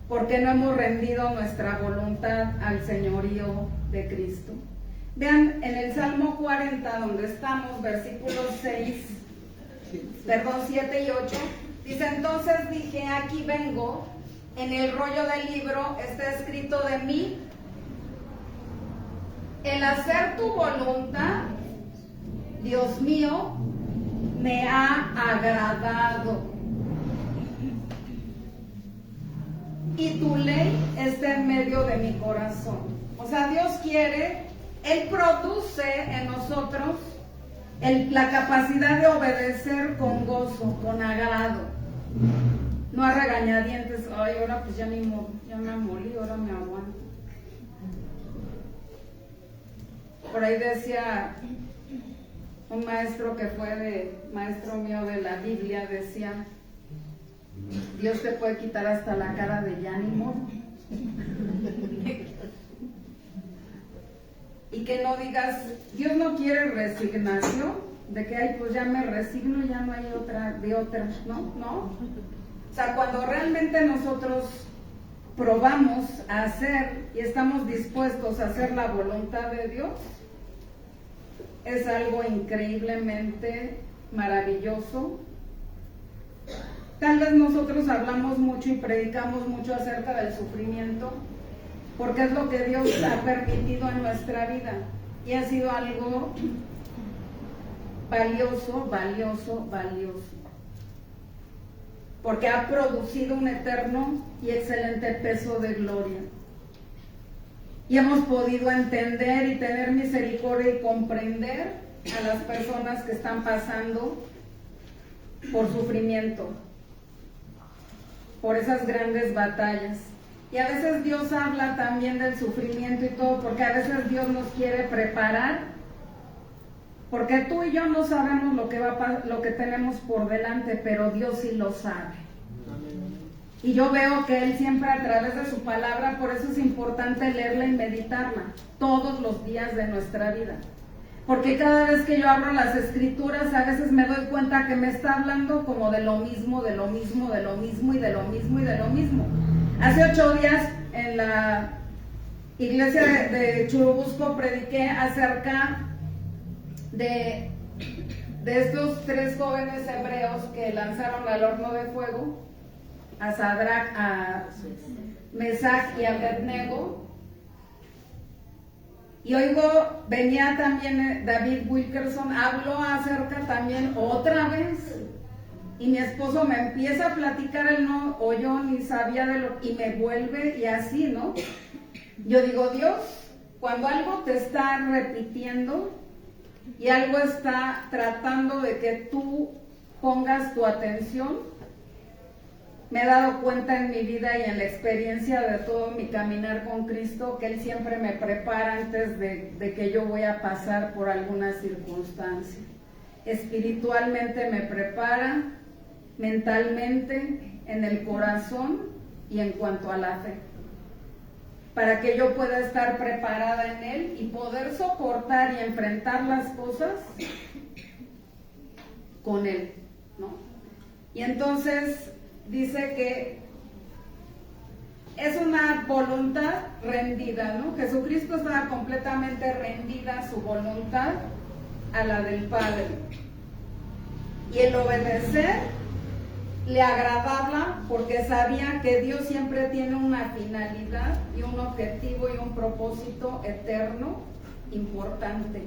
Porque no hemos rendido nuestra voluntad al señorío de Cristo. Vean, en el Salmo 40, donde estamos, versículos 7 y 8, dice, entonces dije, aquí vengo, en el rollo del libro está escrito de mí, el hacer tu voluntad, Dios mío, me ha agradado. Y tu ley está en medio de mi corazón. O sea, Dios quiere, Él produce en nosotros la capacidad de obedecer con gozo, con agrado. no a regañadientes, ay, ahora pues ya ni modo, ya me morí, ahora me aguanto. Por ahí decía un maestro que fue maestro mío de la Biblia, decía, Dios te puede quitar hasta la cara de ya ni modo. Y que no digas, Dios no quiere resignación, de que, ay, pues ya me resigno, ya no hay otra, ¿no? O sea, cuando realmente nosotros probamos a hacer y estamos dispuestos a hacer la voluntad de Dios, es algo increíblemente maravilloso. Tal vez nosotros hablamos mucho y predicamos mucho acerca del sufrimiento, porque es lo que Dios ha permitido en nuestra vida y ha sido algo valioso, porque ha producido un eterno y excelente peso de gloria. Y hemos podido entender y tener misericordia y comprender a las personas que están pasando por sufrimiento, por esas grandes batallas. Y a veces Dios habla también del sufrimiento y todo, porque a veces Dios nos quiere preparar, porque tú y yo no sabemos lo que tenemos por delante, pero Dios sí lo sabe. Y yo veo que Él siempre a través de su palabra, por eso es importante leerla y meditarla todos los días de nuestra vida. Porque cada vez que yo abro las escrituras, a veces me doy cuenta que me está hablando como de lo mismo, de lo mismo, de lo mismo y de lo mismo y de lo mismo. Hace 8 días en la iglesia de Churubusco prediqué acerca de estos 3 jóvenes hebreos que lanzaron al horno de fuego, a Sadrach, a Mesach y a Abednego. Y oigo, venía también David Wilkerson, habló acerca también otra vez, y mi esposo me empieza a platicar, él no oyó ni sabía de lo, y me vuelve y así, ¿no? Yo digo, Dios, cuando algo te está repitiendo y algo está tratando de que tú pongas tu atención, me he dado cuenta en mi vida y en la experiencia de todo mi caminar con Cristo que Él siempre me prepara antes de que yo voy a pasar por alguna circunstancia. Espiritualmente me prepara, mentalmente, en el corazón y en cuanto a la fe, para que yo pueda estar preparada en Él y poder soportar y enfrentar las cosas con Él, ¿no? Y entonces dice que es una voluntad rendida, ¿no? Jesucristo estaba completamente rendida a su voluntad a la del Padre. Y el obedecer le agradaba porque sabía que Dios siempre tiene una finalidad y un objetivo y un propósito eterno importante.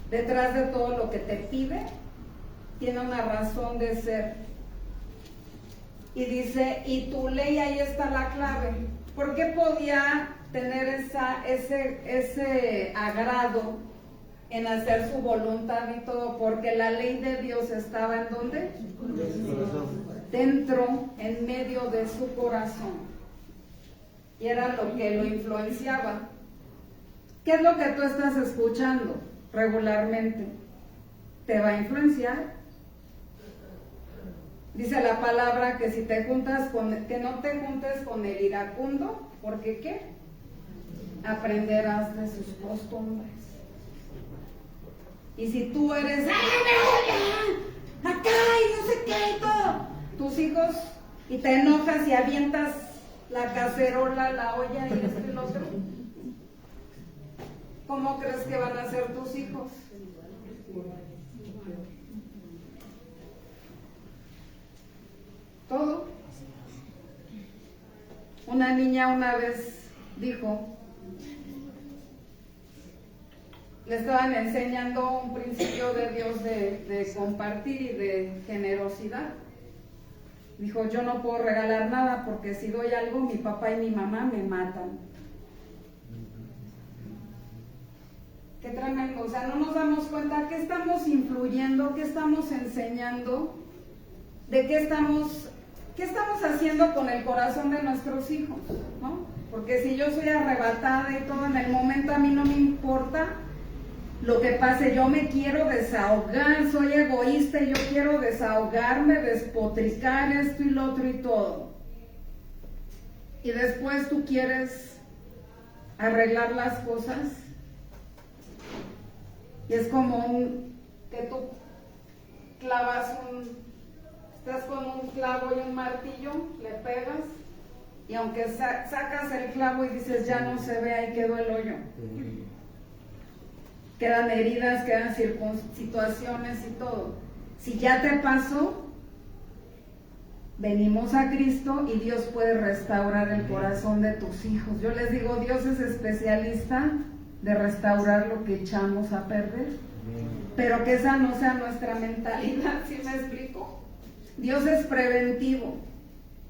Detrás de todo lo que te pide, tiene una razón de ser. Y dice, y tu ley, ahí está la clave. ¿Por qué podía tener ese agrado en hacer su voluntad y todo? Porque la ley de Dios estaba ¿en dónde? Dentro, en medio de su corazón. Y era lo que lo influenciaba. ¿Qué es lo que tú estás escuchando regularmente? ¿Te va a influenciar? Dice la palabra que si te juntas que no te juntes con el iracundo, porque ¿qué? Aprenderás de sus costumbres. Y si tú eres acá y no sé qué y todo, tus hijos, y te enojas y avientas la cacerola, la olla y esto y lo otro, ¿cómo crees que van a ser tus hijos? Todo. Una niña una vez dijo, le estaban enseñando un principio de Dios de compartir y de generosidad. Dijo, yo no puedo regalar nada porque si doy algo mi papá y mi mamá me matan. Qué tremendo, o sea, no nos damos cuenta qué estamos influyendo, qué estamos enseñando, de qué estamos ¿qué estamos haciendo con el corazón de nuestros hijos? ¿No? Porque si yo soy arrebatada y todo, en el momento a mí no me importa lo que pase, yo me quiero desahogar, soy egoísta y yo quiero desahogarme, despotricar esto y lo otro y todo. Y después tú quieres arreglar las cosas. Y es como que tú clavas estás con un clavo y un martillo, le pegas, y aunque sacas el clavo y dices ya no se ve, ahí quedó el hoyo. Quedan heridas, quedan situaciones y todo. Si ya te pasó, venimos a Cristo y Dios puede restaurar el corazón de tus hijos. Yo les digo, Dios es especialista de restaurar lo que echamos a perder, pero que esa no sea nuestra mentalidad. ¿Sí me explico? Dios es preventivo.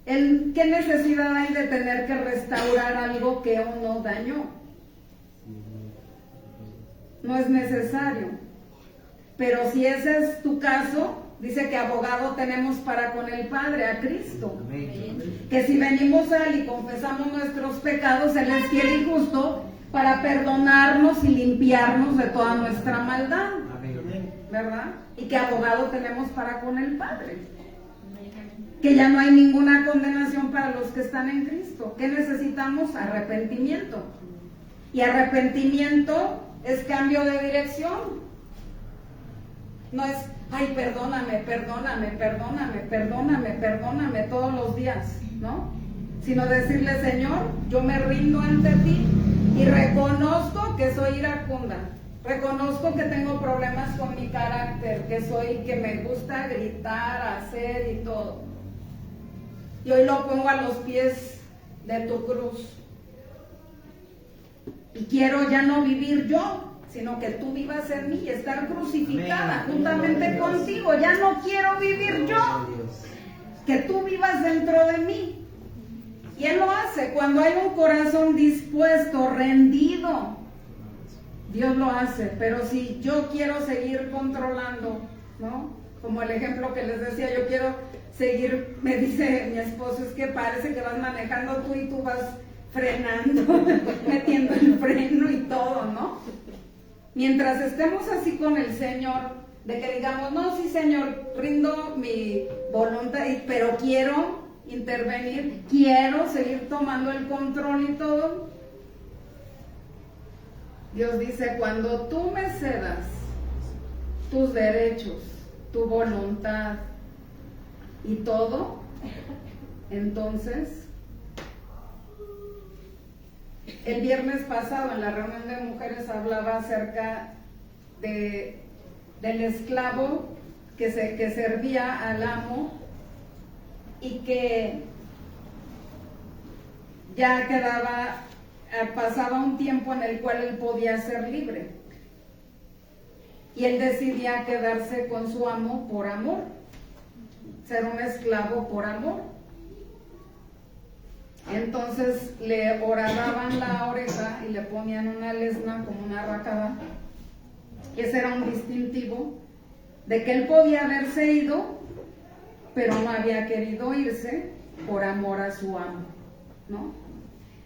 ¿Qué necesidad hay de tener que restaurar algo que uno dañó? No es necesario. Pero si ese es tu caso, dice que abogado tenemos para con el Padre, a Cristo. Que si venimos a Él y confesamos nuestros pecados, Él es fiel y justo para perdonarnos y limpiarnos de toda nuestra maldad. ¿Verdad? Y que abogado tenemos para con el Padre. Que ya no hay ninguna condenación para los que están en Cristo. ¿Qué necesitamos? Arrepentimiento. Y arrepentimiento es cambio de dirección. No es, ay, perdóname, perdóname, perdóname, perdóname, perdóname todos los días, ¿no? Sino decirle, Señor, yo me rindo ante ti y reconozco que soy iracunda. Reconozco que tengo problemas con mi carácter, que me gusta gritar, hacer y todo. Y hoy lo pongo a los pies de tu cruz. Y quiero ya no vivir yo, sino que tú vivas en mí y estar crucificada juntamente contigo. Ya no quiero vivir yo, que tú vivas dentro de mí. Y Él lo hace cuando hay un corazón dispuesto, rendido. Dios lo hace, pero si yo quiero seguir controlando, ¿no? Como el ejemplo que les decía, yo quiero seguir, me dice mi esposo, es que parece que vas manejando tú y tú vas frenando, metiendo el freno y todo, ¿no? Mientras estemos así con el Señor, de que digamos, no, sí Señor, rindo mi voluntad, pero quiero intervenir, quiero seguir tomando el control y todo. Dios dice, cuando tú me cedas tus derechos, tu voluntad y todo, entonces, el viernes pasado en la reunión de mujeres hablaba acerca del esclavo que servía al amo y que ya pasaba un tiempo en el cual él podía ser libre y él decidía quedarse con su amo por amor, ser un esclavo por amor. Entonces le horadaban la oreja y le ponían una lesna como una racada. Ese era un distintivo de que él podía haberse ido, pero no había querido irse por amor a su amo, ¿no?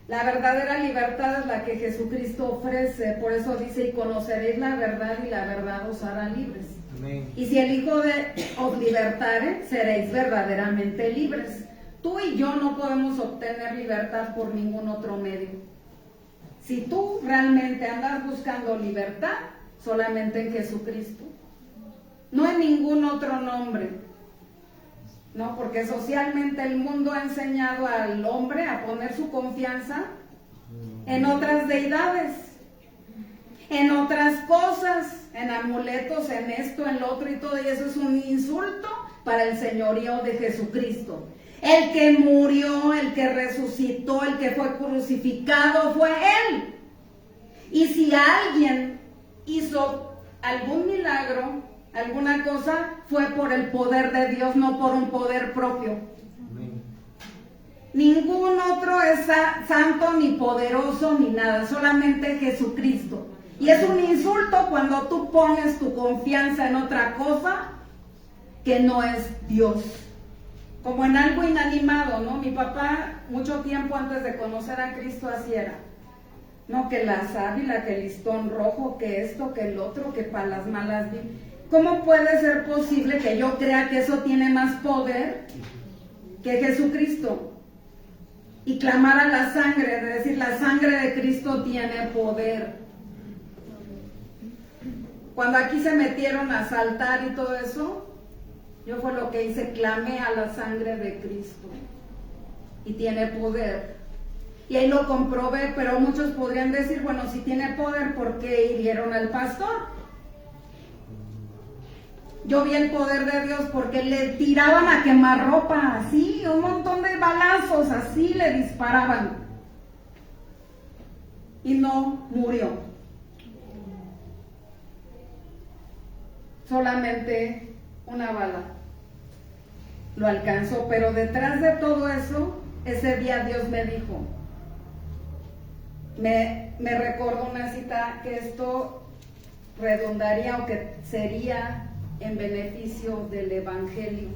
La verdadera libertad es la que Jesucristo ofrece, por eso dice, y conoceréis la verdad y la verdad os hará libres. Amén. Y si el Hijo os libertare, seréis verdaderamente libres. Tú y yo no podemos obtener libertad por ningún otro medio. Si tú realmente andas buscando libertad, solamente en Jesucristo. No en ningún otro nombre. No, porque socialmente el mundo ha enseñado al hombre a poner su confianza en otras deidades, en otras cosas, en amuletos, en esto, en lo otro y todo, y eso es un insulto para el señorío de Jesucristo. El que murió, el que resucitó, el que fue crucificado fue Él. Y si alguien hizo algún milagro, alguna cosa, fue por el poder de Dios, no por un poder propio. Amén. Ningún otro es santo, ni poderoso, ni nada, solamente Jesucristo. Y es un insulto cuando tú pones tu confianza en otra cosa que no es Dios. como en algo inanimado, ¿no? Mi papá, mucho tiempo antes de conocer a Cristo, así era. No, que la sábila, que el listón rojo, que esto, que el otro, que para las malas. ¿Cómo puede ser posible que yo crea que eso tiene más poder que Jesucristo? Y clamar a la sangre, de decir, la sangre de Cristo tiene poder. Cuando aquí se metieron a asaltar y todo eso, yo fue lo que hice, clamé a la sangre de Cristo. Y tiene poder. Y ahí lo comprobé, pero muchos podrían decir, bueno, si tiene poder, ¿por qué hirieron al pastor? Yo vi el poder de Dios porque le tiraban a quemarropa, así, un montón de balazos, así le disparaban. Y no murió. Solamente una bala lo alcanzó, pero detrás de todo eso, ese día Dios me dijo, me recordó una cita, que esto redundaría o que sería en beneficio del Evangelio.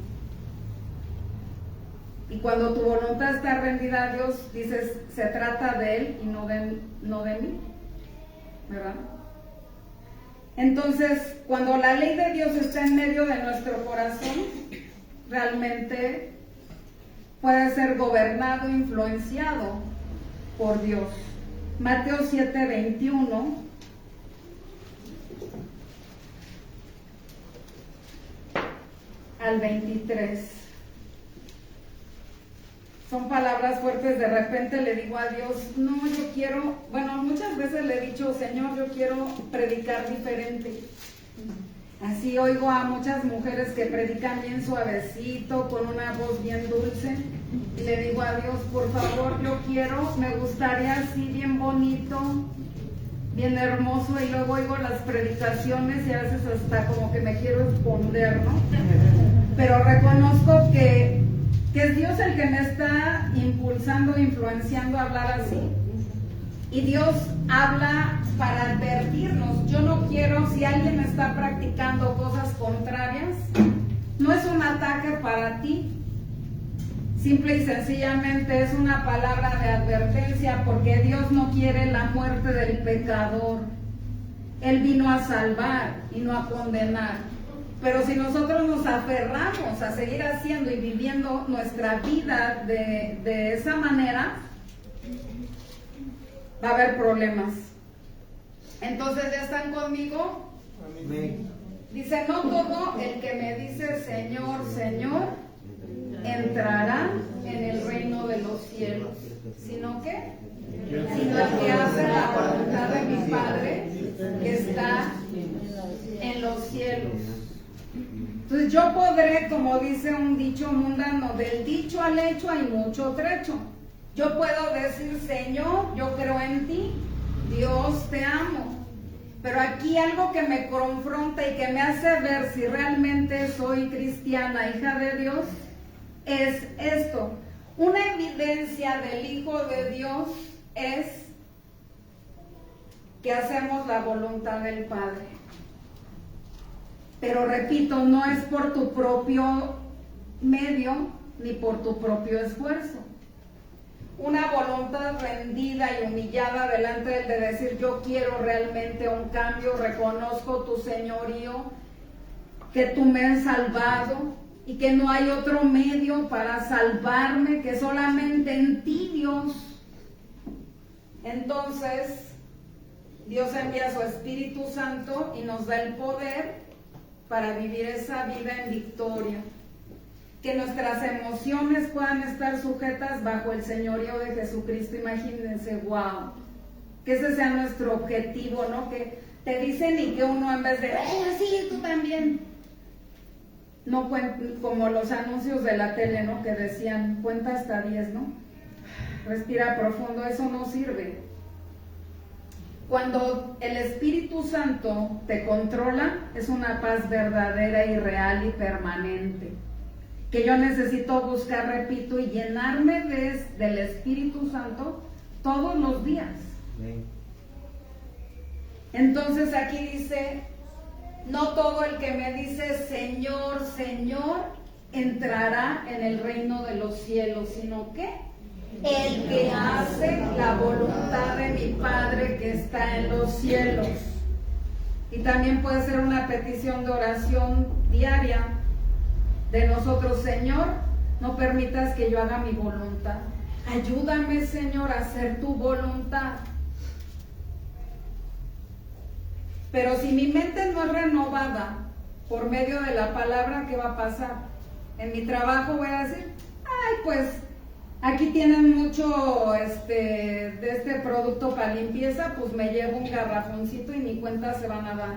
Y cuando tu voluntad está rendida a Dios, dices, se trata de Él y no de mí, ¿verdad? Entonces, cuando la ley de Dios está en medio de nuestro corazón, realmente puede ser gobernado, influenciado por Dios. Mateo 7:21 al 23. Son palabras fuertes. De repente le digo a Dios, no, yo quiero, bueno, muchas veces le he dicho, Señor, yo quiero predicar diferente. Así oigo a muchas mujeres que predican bien suavecito, con una voz bien dulce, y le digo a Dios, por favor, yo quiero, me gustaría así bien bonito, bien hermoso, y luego oigo las predicaciones y a veces hasta como que me quiero esconder, ¿no? Pero reconozco que es Dios el que me está impulsando, influenciando a hablar así. Y Dios habla para advertirnos. Yo no quiero, si alguien está practicando cosas contrarias, no es un ataque para ti. Simple y sencillamente es una palabra de advertencia, porque Dios no quiere la muerte del pecador. Él vino a salvar y no a condenar. Pero si nosotros nos aferramos a seguir haciendo y viviendo nuestra vida de esa manera, va a haber problemas. Entonces, ¿ya están conmigo? Amén. Dice, no todo el que me dice Señor, Señor, entrará en el reino de los cielos, sino que el que hace la voluntad de mi Padre que está en los cielos. Entonces yo podré, como dice un dicho mundano, del dicho al hecho hay mucho trecho. Yo puedo decir, Señor, yo creo en ti, Dios te amo. Pero aquí algo que me confronta y que me hace ver si realmente soy cristiana, hija de Dios, es esto. Una evidencia del Hijo de Dios es que hacemos la voluntad del Padre. Pero repito, no es por tu propio medio ni por tu propio esfuerzo. Una voluntad rendida y humillada delante de Él, de decir, yo quiero realmente un cambio, reconozco tu señorío, que tú me has salvado y que no hay otro medio para salvarme que solamente en ti, Dios. Entonces, Dios envía su Espíritu Santo y nos da el poder para vivir esa vida en victoria. Que nuestras emociones puedan estar sujetas bajo el señorío de Jesucristo. Imagínense, wow, que ese sea nuestro objetivo, ¿no? Que te dicen y que uno en vez de, sí, tú también, no como los anuncios de la tele, ¿no? Que decían, cuenta hasta 10, ¿no? Respira profundo, eso no sirve. Cuando el Espíritu Santo te controla, es una paz verdadera y real y permanente. Que yo necesito buscar, repito, y llenarme del Espíritu Santo todos los días. Entonces aquí dice, no todo el que me dice Señor, Señor, entrará en el reino de los cielos, sino que el que hace la voluntad de mi Padre que está en los cielos. Y también puede ser una petición de oración diaria de nosotros: Señor, no permitas que yo haga mi voluntad. Ayúdame, Señor, a hacer tu voluntad. Pero si mi mente no es renovada por medio de la palabra, ¿qué va a pasar? En mi trabajo voy a decir: ay, pues aquí tienen mucho de este producto para limpieza, pues me llevo un garrafoncito y ni cuenta se van a dar.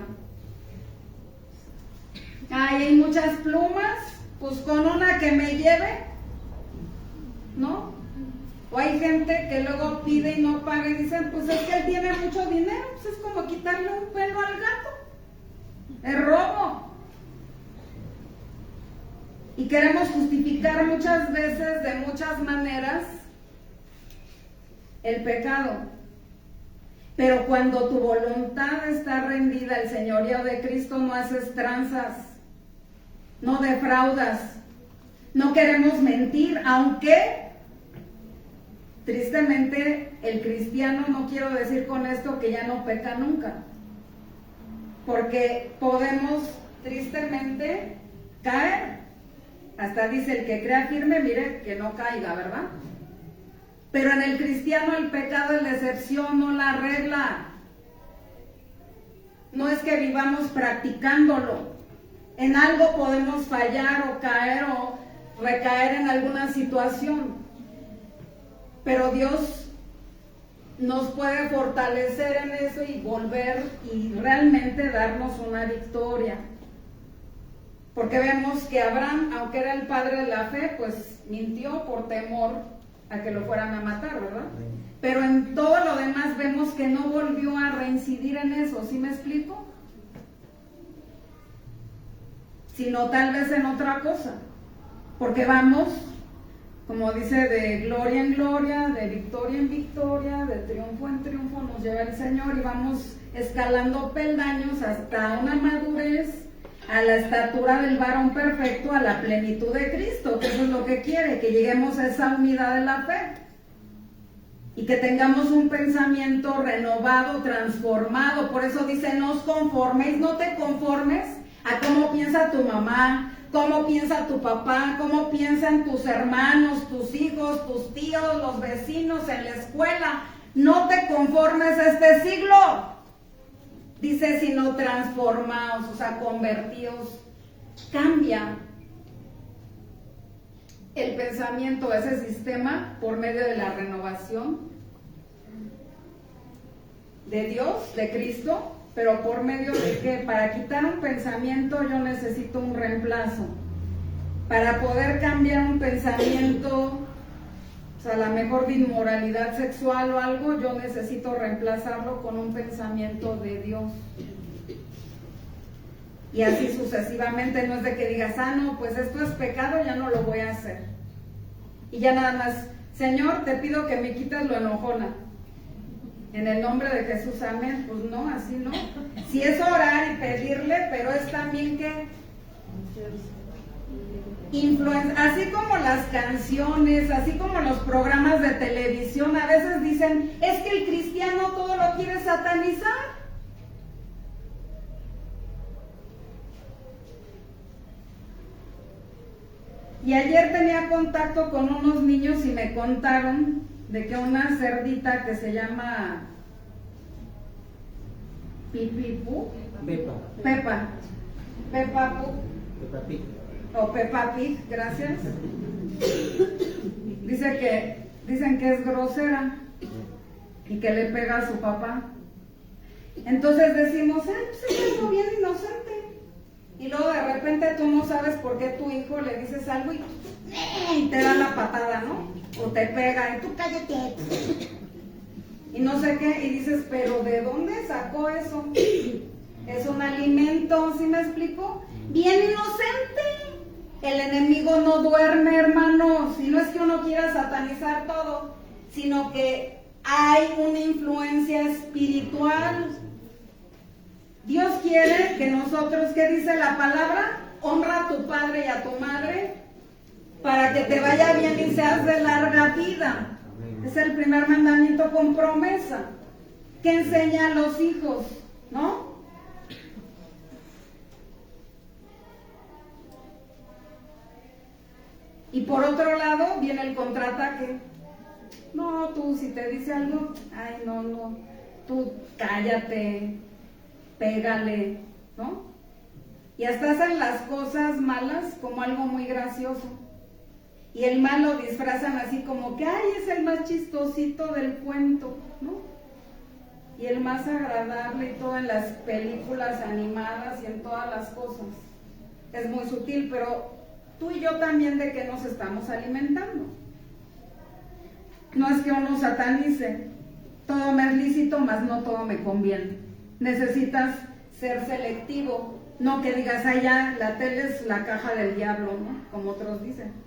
Ay, hay muchas plumas, pues con una que me lleve, ¿no? O hay gente que luego pide y no paga y dicen: pues es que él tiene mucho dinero. Pues es como quitarle un pelo al gato. Es robo. Y queremos justificar muchas veces, de muchas maneras, el pecado. Pero cuando tu voluntad está rendida al señorío de Cristo, no haces tranzas, no defraudas, no queremos mentir, aunque tristemente el cristiano, no quiero decir con esto que ya no peca nunca, porque podemos tristemente caer. Hasta dice: el que crea firme, mire que no caiga, ¿verdad? Pero en el cristiano el pecado es la excepción, no la regla. No es que vivamos practicándolo. En algo podemos fallar o caer o recaer en alguna situación, pero Dios nos puede fortalecer en eso y volver y realmente darnos una victoria. Porque vemos que Abraham, aunque era el padre de la fe, pues mintió por temor a que lo fueran a matar, ¿verdad? Pero en todo lo demás vemos que no volvió a reincidir en eso, ¿sí me explico? Sino tal vez en otra cosa. Porque vamos, como dice, de gloria en gloria, de victoria en victoria, de triunfo en triunfo nos lleva el Señor, y vamos escalando peldaños hasta una madurez, a la estatura del varón perfecto, a la plenitud de Cristo, que eso es lo que quiere, que lleguemos a esa unidad de la fe y que tengamos un pensamiento renovado, transformado. Por eso dice: no os conforméis, no te conformes a cómo piensa tu mamá, cómo piensa tu papá, cómo piensan tus hermanos, tus hijos, tus tíos, los vecinos en la escuela. No te conformes a este siglo. Dice: sino transformaos, o sea, convertíos. Cambia el pensamiento, ese sistema, por medio de la renovación de Dios, de Cristo. Pero por medio de que, para quitar un pensamiento, yo necesito un reemplazo. Para poder cambiar un pensamiento, o sea, a lo mejor de inmoralidad sexual o algo, yo necesito reemplazarlo con un pensamiento de Dios. Y así sucesivamente. No es de que digas: ah, no, pues esto es pecado, ya no lo voy a hacer. Y ya nada más: Señor, te pido que me quites lo enojona. En el nombre de Jesús, amén. Pues no, así no. Sí es orar y pedirle, pero es también que así como las canciones, así como los programas de televisión, a veces dicen: es que el cristiano todo lo quiere satanizar. Y ayer tenía contacto con unos niños y me contaron de que una cerdita que se llama Peppa Pig, gracias. Dicen que es grosera y que le pega a su papá. Entonces decimos: ay, pues es algo bien inocente. Y luego de repente tú no sabes por qué tu hijo le dices algo y te da la patada, ¿no? O te pega y tú cállate. Y no sé qué, y dices: pero ¿de dónde sacó eso? Es un alimento, ¿sí me explico? Bien inocente. El enemigo no duerme, hermanos. Y no es que uno quiera satanizar todo, sino que hay una influencia espiritual. Dios quiere que nosotros, ¿qué dice la palabra? Honra a tu padre y a tu madre para que te vaya bien y seas de larga vida. Es el primer mandamiento con promesa. ¿Qué enseña a los hijos? ¿No? Y por otro lado viene el contraataque. No, tú si te dice algo, ay no, tú cállate, pégale, ¿no? Y hasta hacen las cosas malas como algo muy gracioso. Y el mal lo disfrazan así como que, ay, es el más chistosito del cuento, ¿no? Y el más agradable y todo en las películas animadas y en todas las cosas. Es muy sutil, pero tú y yo también de qué nos estamos alimentando. No es que uno satanice, todo me es lícito, mas no todo me conviene. Necesitas ser selectivo, no que digas, ay ya, la tele es la caja del diablo, ¿no? Como otros dicen.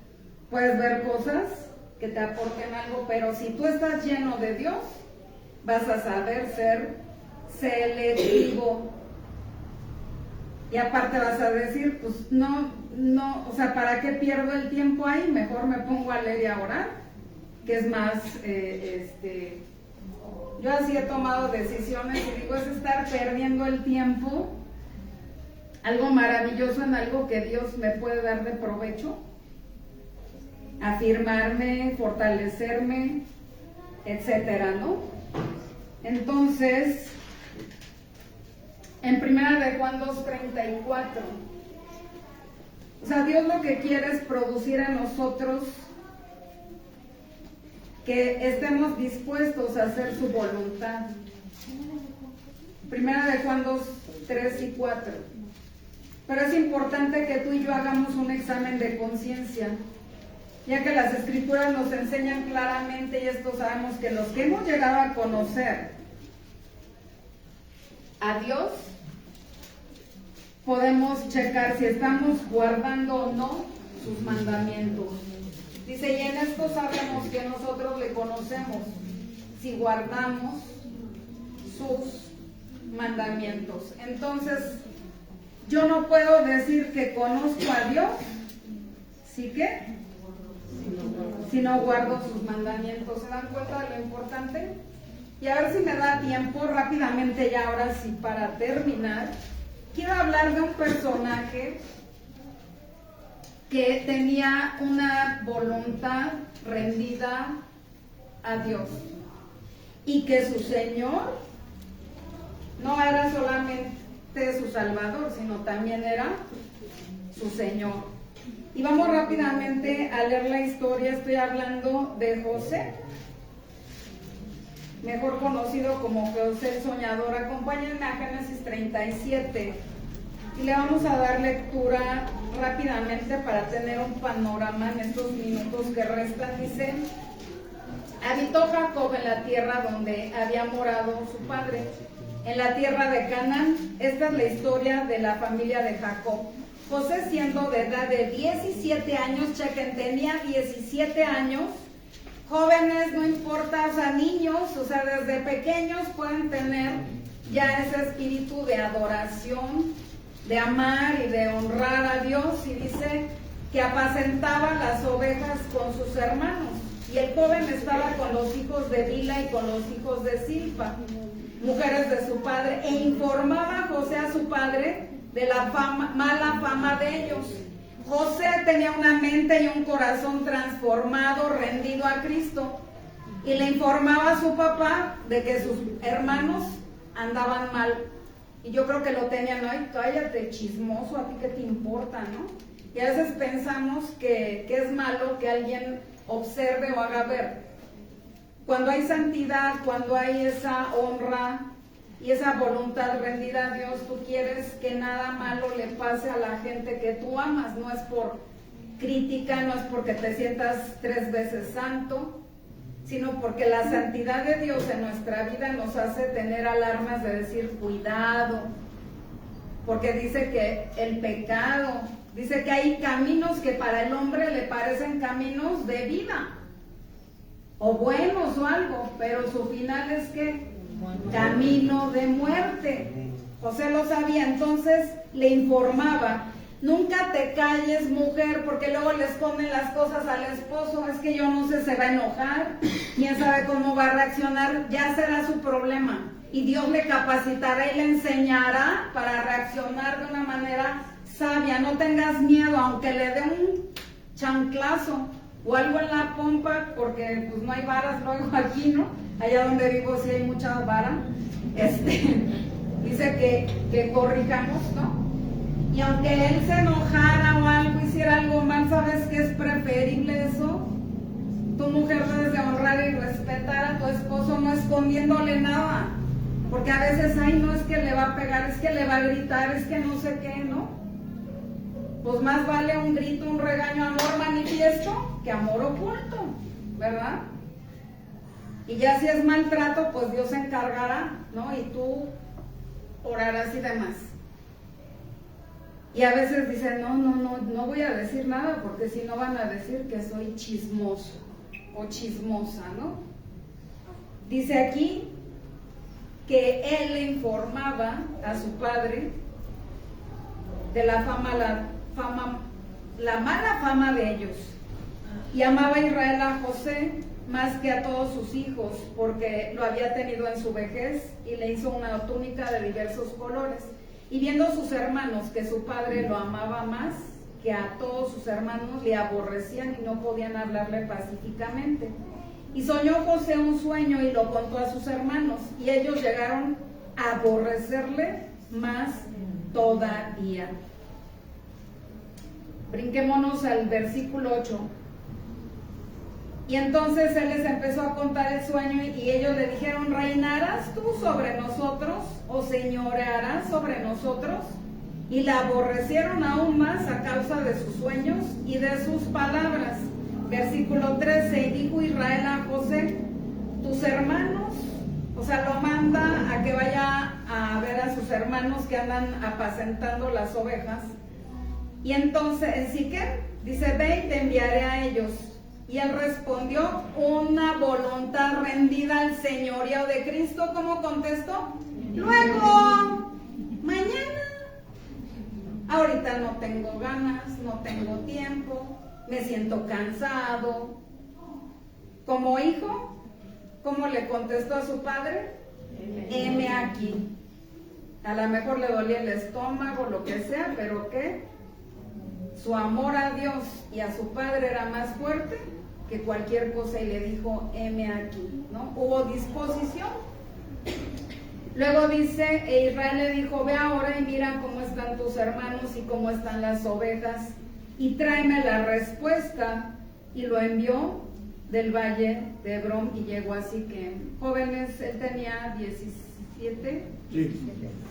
Puedes ver cosas que te aporten algo, pero si tú estás lleno de Dios, vas a saber ser selectivo. Y aparte vas a decir, pues no, o sea, ¿para qué pierdo el tiempo ahí? Mejor me pongo a leer y a orar, que es más, yo así he tomado decisiones y digo, es estar perdiendo el tiempo, algo maravilloso en algo que Dios me puede dar de provecho, afirmarme, fortalecerme, etcétera, ¿no? Entonces, en 1 Juan 2:34, o sea, Dios lo que quiere es producir en nosotros que estemos dispuestos a hacer su voluntad. 1 Juan 2:3 y 4. Pero es importante que tú y yo hagamos un examen de conciencia, ya que las escrituras nos enseñan claramente, y esto sabemos, que los que hemos llegado a conocer a Dios, podemos checar si estamos guardando o no sus mandamientos. Dice, y en esto sabemos que nosotros le conocemos, si guardamos sus mandamientos. Entonces, yo no puedo decir que conozco a Dios, ¿sí que? Si no guardo sus mandamientos. ¿Se dan cuenta de lo importante? Y a ver si me da tiempo rápidamente ya ahora sí para terminar. Quiero hablar de un personaje que tenía una voluntad rendida a Dios y que su Señor no era solamente su Salvador, sino también era su Señor. Y vamos rápidamente a leer la historia. Estoy hablando de José, mejor conocido como José el Soñador. Acompáñenme a Génesis 37 y le vamos a dar lectura rápidamente para tener un panorama en estos minutos que restan. Dice, habitó Jacob en la tierra donde había morado su padre, en la tierra de Canaán. Esta es la historia de la familia de Jacob. José, siendo de edad de 17 años, chequen, tenía 17 años, jóvenes, no importa, o sea, niños, o sea, desde pequeños pueden tener ya ese espíritu de adoración, de amar y de honrar a Dios. Y dice que apacentaba las ovejas con sus hermanos, y el joven estaba con los hijos de Bila y con los hijos de Silpa, mujeres de su padre, e informaba a José a su padre de la mala fama de ellos. José tenía una mente y un corazón transformado, rendido a Cristo, y le informaba a su papá de que sus hermanos andaban mal. Y yo creo que lo tenían, ay, cállate, chismoso, a ti qué te importa, ¿no? Y a veces pensamos que es malo que alguien observe o haga ver. Cuando hay santidad, cuando hay esa honra y esa voluntad rendida a Dios, tú quieres que nada malo le pase a la gente que tú amas. No es por crítica, no es porque te sientas 3 veces santo, sino porque la santidad de Dios en nuestra vida nos hace tener alarmas de decir cuidado, porque dice que el pecado, dice que hay caminos que para el hombre le parecen caminos de vida o buenos o algo, pero su final es que camino de muerte. José lo sabía, entonces le informaba. Nunca te calles, mujer, porque luego le esconden las cosas al esposo. Es que yo no sé, se va a enojar, quién sabe cómo va a reaccionar, ya será su problema. Y Dios le capacitará y le enseñará para reaccionar de una manera sabia. No tengas miedo, aunque le dé un chanclazo o algo en la pompa, porque pues no hay varas luego aquí, ¿no? Allá donde vivo sí hay muchas varas. Dice que corrijamos, ¿no? Y aunque él se enojara o algo, hiciera algo mal, ¿sabes qué es preferible eso? Tu mujer debes de honrar y respetar a tu esposo, no escondiéndole nada. Porque a veces, ay, no es que le va a pegar, es que le va a gritar, es que no sé qué, ¿no? Pues más vale un grito, un regaño, amor manifiesto, que amor oculto, ¿verdad? Y ya si es maltrato, pues Dios se encargará, ¿no? Y tú orarás y demás. Y a veces dicen, no voy a decir nada porque si no van a decir que soy chismoso o chismosa, ¿no? Dice aquí que él le informaba a su padre de la mala fama de ellos. Y amaba a Israel a José más que a todos sus hijos, porque lo había tenido en su vejez y le hizo una túnica de diversos colores. Y viendo sus hermanos que su padre lo amaba más que a todos sus hermanos, le aborrecían y no podían hablarle pacíficamente. Y soñó José un sueño y lo contó a sus hermanos, y ellos llegaron a aborrecerle más todavía. Brinquémonos al versículo 8. Y entonces él les empezó a contar el sueño y ellos le dijeron, ¿reinarás tú sobre nosotros o señorearás sobre nosotros? Y la aborrecieron aún más a causa de sus sueños y de sus palabras. Versículo 13, y dijo Israel a José, tus hermanos, o sea, lo manda a que vaya a ver a sus hermanos que andan apacentando las ovejas. Y entonces en Siquem dice, ve y te enviaré a ellos. Y él respondió, una voluntad rendida al señorío de Cristo. ¿Cómo contestó? Luego, mañana. Ahorita no tengo ganas, no tengo tiempo, me siento cansado. Como hijo, ¿cómo le contestó a su padre? Heme aquí. A lo mejor le dolía el estómago, lo que sea, pero ¿qué? Su amor a Dios y a su padre era más fuerte que cualquier cosa y le dijo, heme aquí, ¿no? Hubo disposición. Luego dice, e Israel le dijo, ve ahora y mira cómo están tus hermanos y cómo están las ovejas y tráeme la respuesta. Y lo envió del valle de Hebrón y llegó a Siquem. Jóvenes, él tenía 17, sí.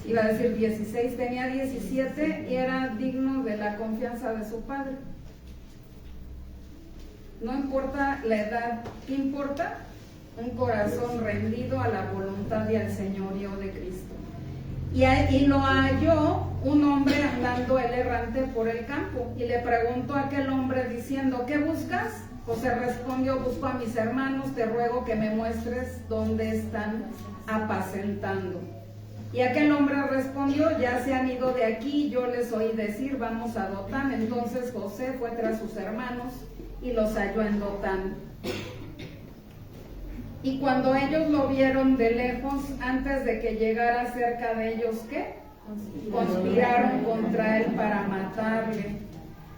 Iba a decir 16, tenía 17 y era digno de la confianza de su padre. No importa la edad, ¿qué importa? Un corazón rendido a la voluntad y al señorío de Cristo. Y lo halló un hombre andando él errante por el campo y le preguntó a aquel hombre diciendo, ¿qué buscas? José respondió, busco a mis hermanos, te ruego que me muestres dónde están apacentando. Y aquel hombre respondió, ya se han ido de aquí, yo les oí decir, vamos a Dotán. Entonces José fue tras sus hermanos y los halló en Dotán. Y cuando ellos lo vieron de lejos, antes de que llegara cerca de ellos, ¿qué? Conspiraron contra él para matarle.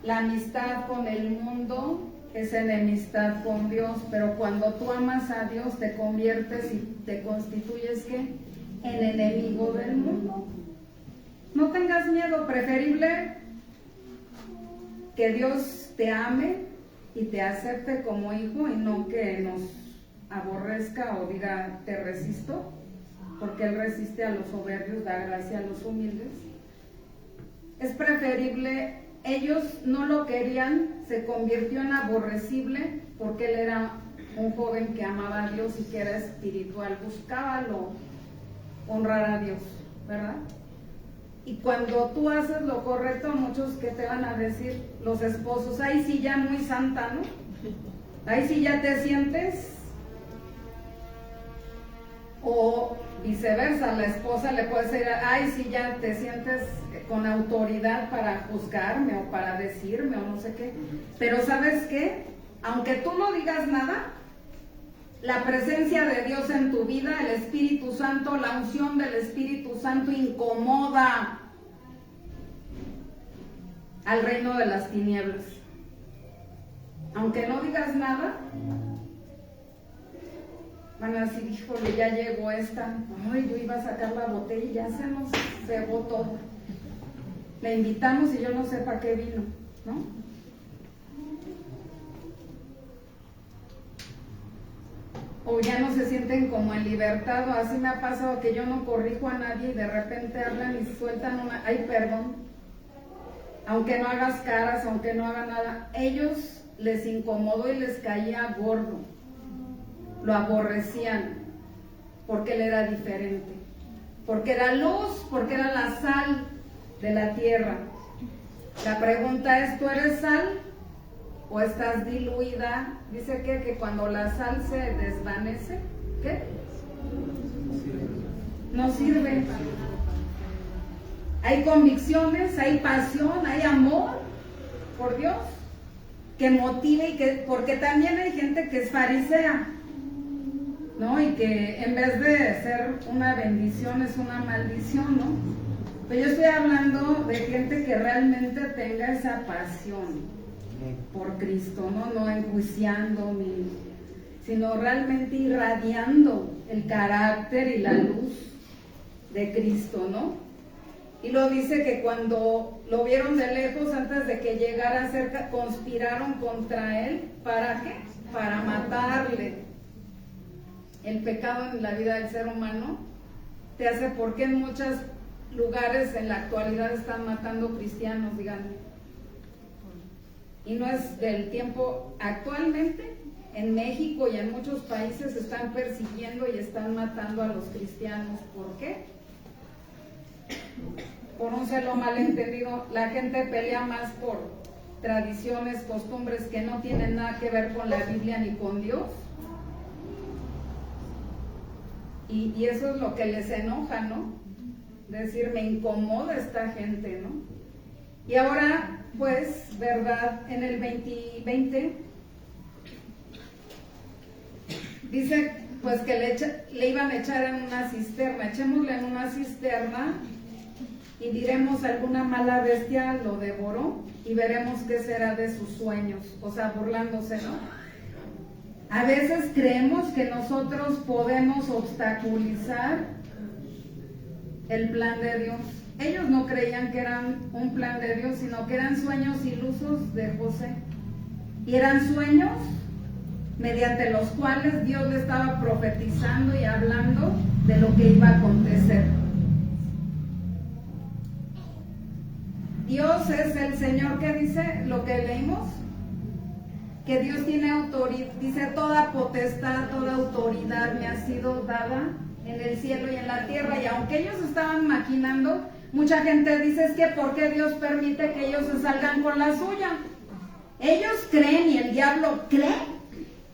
La amistad con el mundo es enemistad con Dios, pero cuando tú amas a Dios te conviertes y te constituyes, ¿qué? En enemigo del mundo. No tengas miedo, preferible que Dios te ame y te acepte como hijo y no que nos aborrezca o diga te resisto, porque él resiste a los soberbios, da gracia a los humildes. Es preferible, ellos no lo querían, se convirtió en aborrecible porque él era un joven que amaba a Dios y que era espiritual, buscaba honrar a Dios, ¿verdad? Y cuando tú haces lo correcto, muchos que te van a decir los esposos, ahí sí ya muy santa, ¿no? Ahí sí ya te sientes O viceversa, la esposa le puede decir, ay, si ya te sientes con autoridad para juzgarme o para decirme o no sé qué. Pero ¿sabes qué? Aunque tú no digas nada, la presencia de Dios en tu vida, el Espíritu Santo, la unción del Espíritu Santo incomoda al reino de las tinieblas. Aunque no digas nada, van a decir, híjole, ya llegó esta. Ay, yo iba a sacar la botella y ya se nos cebó todo. La invitamos y yo no sé para qué vino, ¿no? O ya no se sienten como en libertad, o así me ha pasado que yo no corrijo a nadie y de repente hablan y sueltan una, ay, perdón. Aunque no hagas caras, aunque no haga nada, ellos les incomodó y les caía gordo. Lo aborrecían porque él era diferente, porque era luz, porque era la sal de la tierra. La pregunta es, ¿tú eres sal o estás diluida? Dice que cuando la sal se desvanece, ¿qué? No sirve. Hay convicciones, hay pasión, hay amor por Dios que motive y que, porque también hay gente que es farisea, ¿no? Y que en vez de ser una bendición es una maldición, ¿no? Pero yo estoy hablando de gente que realmente tenga esa pasión por Cristo, no enjuiciando, sino realmente irradiando el carácter y la luz de Cristo, ¿no? Y lo dice que cuando lo vieron de lejos, antes de que llegara cerca, conspiraron contra él. ¿Para qué? Para matarle. El pecado en la vida del ser humano te hace, porque en muchos lugares en la actualidad están matando cristianos, díganme. Y no es del tiempo, actualmente en México y en muchos países están persiguiendo y están matando a los cristianos. ¿Por qué? Por un celo malentendido. La gente pelea más por tradiciones, costumbres que no tienen nada que ver con la Biblia ni con Dios. Y eso es lo que les enoja, ¿no? Decir, me incomoda esta gente, ¿no? Y ahora, pues, ¿verdad? En el 2020 dice, pues, que le iban a echar en una cisterna. Echémosle en una cisterna y diremos, alguna mala bestia lo devoró y veremos qué será de sus sueños. O sea, burlándose, ¿no? A veces creemos que nosotros podemos obstaculizar el plan de Dios. Ellos no creían que eran un plan de Dios, sino que eran sueños ilusos de José. Y eran sueños mediante los cuales Dios le estaba profetizando y hablando de lo que iba a acontecer. Dios es el Señor, que dice lo que leímos, que Dios tiene autoridad, dice, toda potestad, toda autoridad me ha sido dada en el cielo y en la tierra. Y aunque ellos estaban maquinando, mucha gente dice, es que ¿por qué Dios permite que ellos se salgan con la suya? Ellos creen y el diablo cree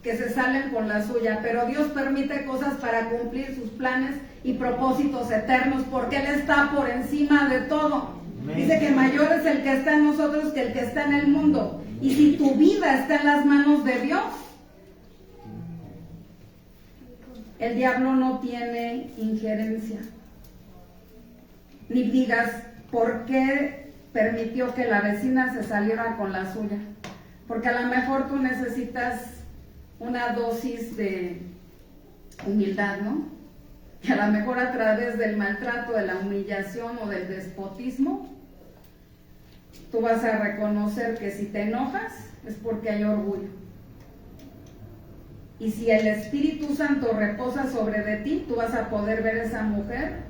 que se salen con la suya, pero Dios permite cosas para cumplir sus planes y propósitos eternos, porque Él está por encima de todo. Dice que mayor es el que está en nosotros que el que está en el mundo. Y si tu vida está en las manos de Dios, el diablo no tiene injerencia. Ni digas, ¿por qué permitió que la vecina se saliera con la suya? Porque a lo mejor tú necesitas una dosis de humildad, ¿no? Y a lo mejor a través del maltrato, de la humillación o del despotismo, tú vas a reconocer que si te enojas es porque hay orgullo. Y si el Espíritu Santo reposa sobre de ti, tú vas a poder ver a esa mujer.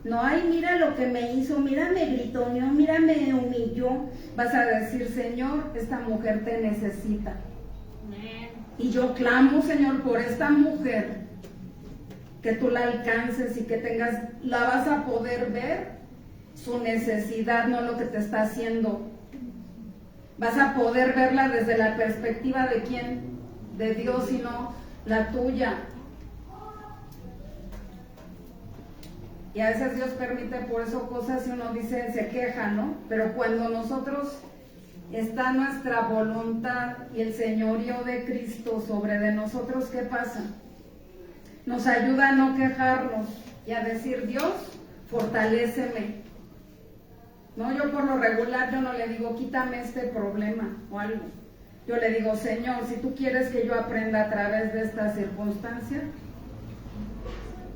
No, ay, mira lo que me hizo, mira, me gritoneó, mira, me humilló. Vas a decir, Señor, esta mujer te necesita. Y yo clamo, Señor, por esta mujer, que tú la alcances y que tengas, la vas a poder ver, su necesidad, no lo que te está haciendo. Vas a poder verla desde la perspectiva de quién, de Dios, y no la tuya. Y a veces Dios permite por eso cosas y uno dice, se queja, ¿no? Pero cuando nosotros está nuestra voluntad y el señorío de Cristo sobre de nosotros, ¿qué pasa? Nos ayuda a no quejarnos y a decir, Dios, fortaléceme. No, yo por lo regular, yo no le digo, quítame este problema o algo. Yo le digo, Señor, si tú quieres que yo aprenda a través de esta circunstancia,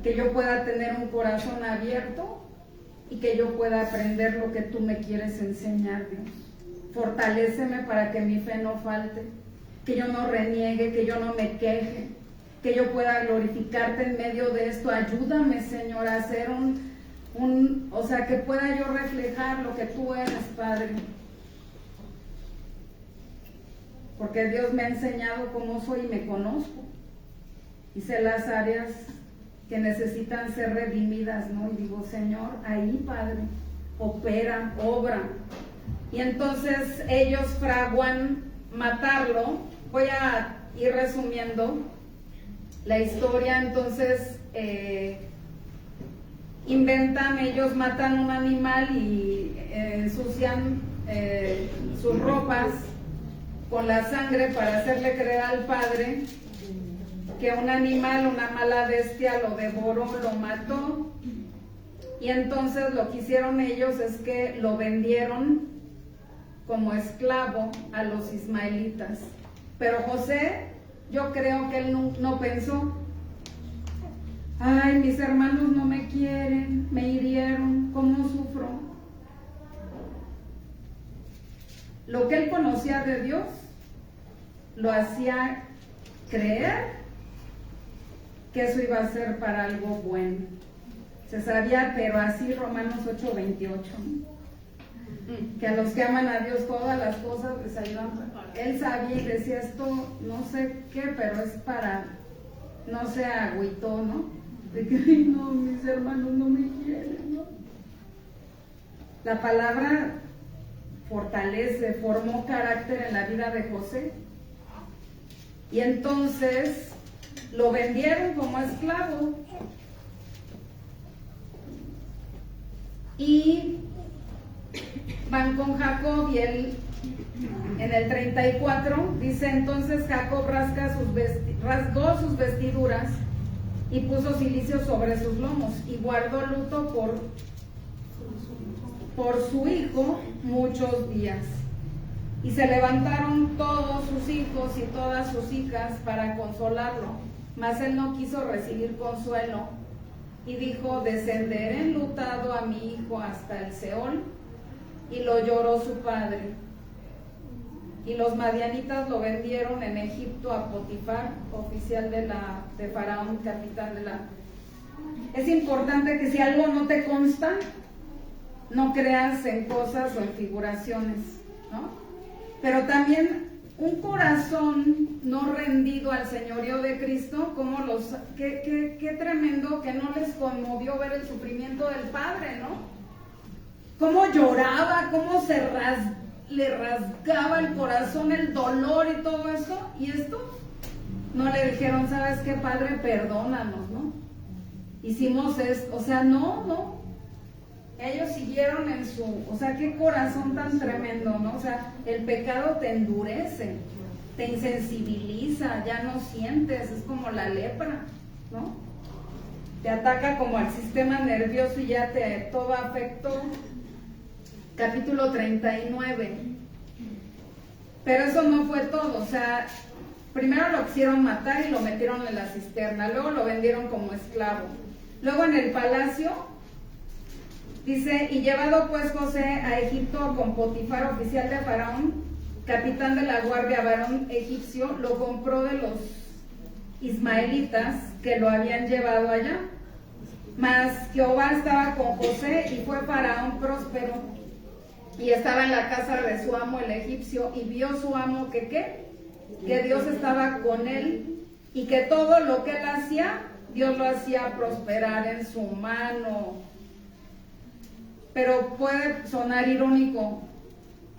que yo pueda tener un corazón abierto y que yo pueda aprender lo que tú me quieres enseñar, Dios. Fortaléceme para que mi fe no falte, que yo no reniegue, que yo no me queje, que yo pueda glorificarte en medio de esto. Ayúdame, Señor, a hacer o sea, que pueda yo reflejar lo que tú eres, Padre. Porque Dios me ha enseñado cómo soy y me conozco. Y sé las áreas que necesitan ser redimidas, ¿no? Y digo, Señor, ahí, Padre, opera, obra. Y entonces ellos fraguan matarlo. Voy a ir resumiendo la historia. Entonces inventan, ellos matan un animal y ensucian sus ropas con la sangre para hacerle creer al padre que un animal, una mala bestia lo devoró, lo mató. Y entonces lo que hicieron ellos es que lo vendieron como esclavo a los ismaelitas. Pero José, yo creo que él no pensó, ay, mis hermanos no me quieren, me hirieron, ¿cómo sufro? Lo que él conocía de Dios lo hacía creer que eso iba a ser para algo bueno. Se sabía, pero así Romanos 8:28, que a los que aman a Dios todas las cosas les ayudan. Él sabía y decía, esto no sé qué, pero es para, no se agüitó, ¿no? De que, ay, no, mis hermanos no me quieren, ¿no? La palabra fortalece, formó carácter en la vida de José. Y entonces lo vendieron como esclavo. Y van con Jacob y él en el 34 dice, entonces Jacob rasgó sus vestiduras y puso cilicio sobre sus lomos y guardó luto por su hijo muchos días. Y se levantaron todos sus hijos y todas sus hijas para consolarlo, mas él no quiso recibir consuelo y dijo, descenderé enlutado a mi hijo hasta el Seol. Y lo lloró su padre. Y los madianitas lo vendieron en Egipto a Potifar, oficial de Faraón, capitán de la... Es importante que si algo no te consta, no creas en cosas o en figuraciones, ¿no? Pero también un corazón no rendido al señorío de Cristo, como qué tremendo que no les conmovió ver el sufrimiento del Padre, ¿no? Cómo lloraba, cómo le rasgaba el corazón, el dolor y todo eso. Y esto, no le dijeron, ¿sabes qué, Padre? Perdónanos, ¿no? Hicimos esto, o sea, no. Ellos siguieron en su, o sea, qué corazón tan tremendo, ¿no? O sea, el pecado te endurece, te insensibiliza, ya no sientes, es como la lepra, ¿no? Te ataca como al sistema nervioso y ya todo afectó. Capítulo 39. Pero eso no fue todo, o sea, primero lo quisieron matar y lo metieron en la cisterna, luego lo vendieron como esclavo. Luego en el palacio, dice, y llevado pues José a Egipto con Potifar, oficial de Faraón, capitán de la guardia, varón egipcio, lo compró de los ismaelitas que lo habían llevado allá. Mas Jehová estaba con José y fue Faraón próspero. Y estaba en la casa de su amo el egipcio, y vio su amo que Dios estaba con él, y que todo lo que él hacía, Dios lo hacía prosperar en su mano. Pero puede sonar irónico,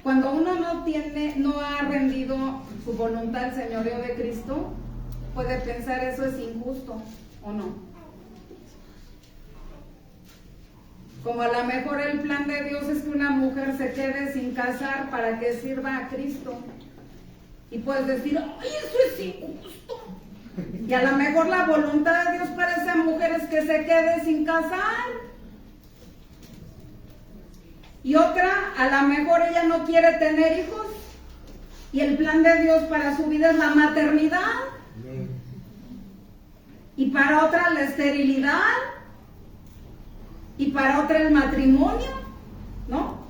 cuando uno no ha rendido su voluntad al señorío de Cristo, puede pensar eso es injusto, ¿o no? Como a lo mejor el plan de Dios es que una mujer se quede sin casar para que sirva a Cristo. Y puedes decir, ¡ay, eso es injusto! Y a lo mejor la voluntad de Dios para esa mujer es que se quede sin casar. Y otra, a lo mejor ella no quiere tener hijos. Y el plan de Dios para su vida es la maternidad. Y para otra la esterilidad. Y para otra el matrimonio, ¿no?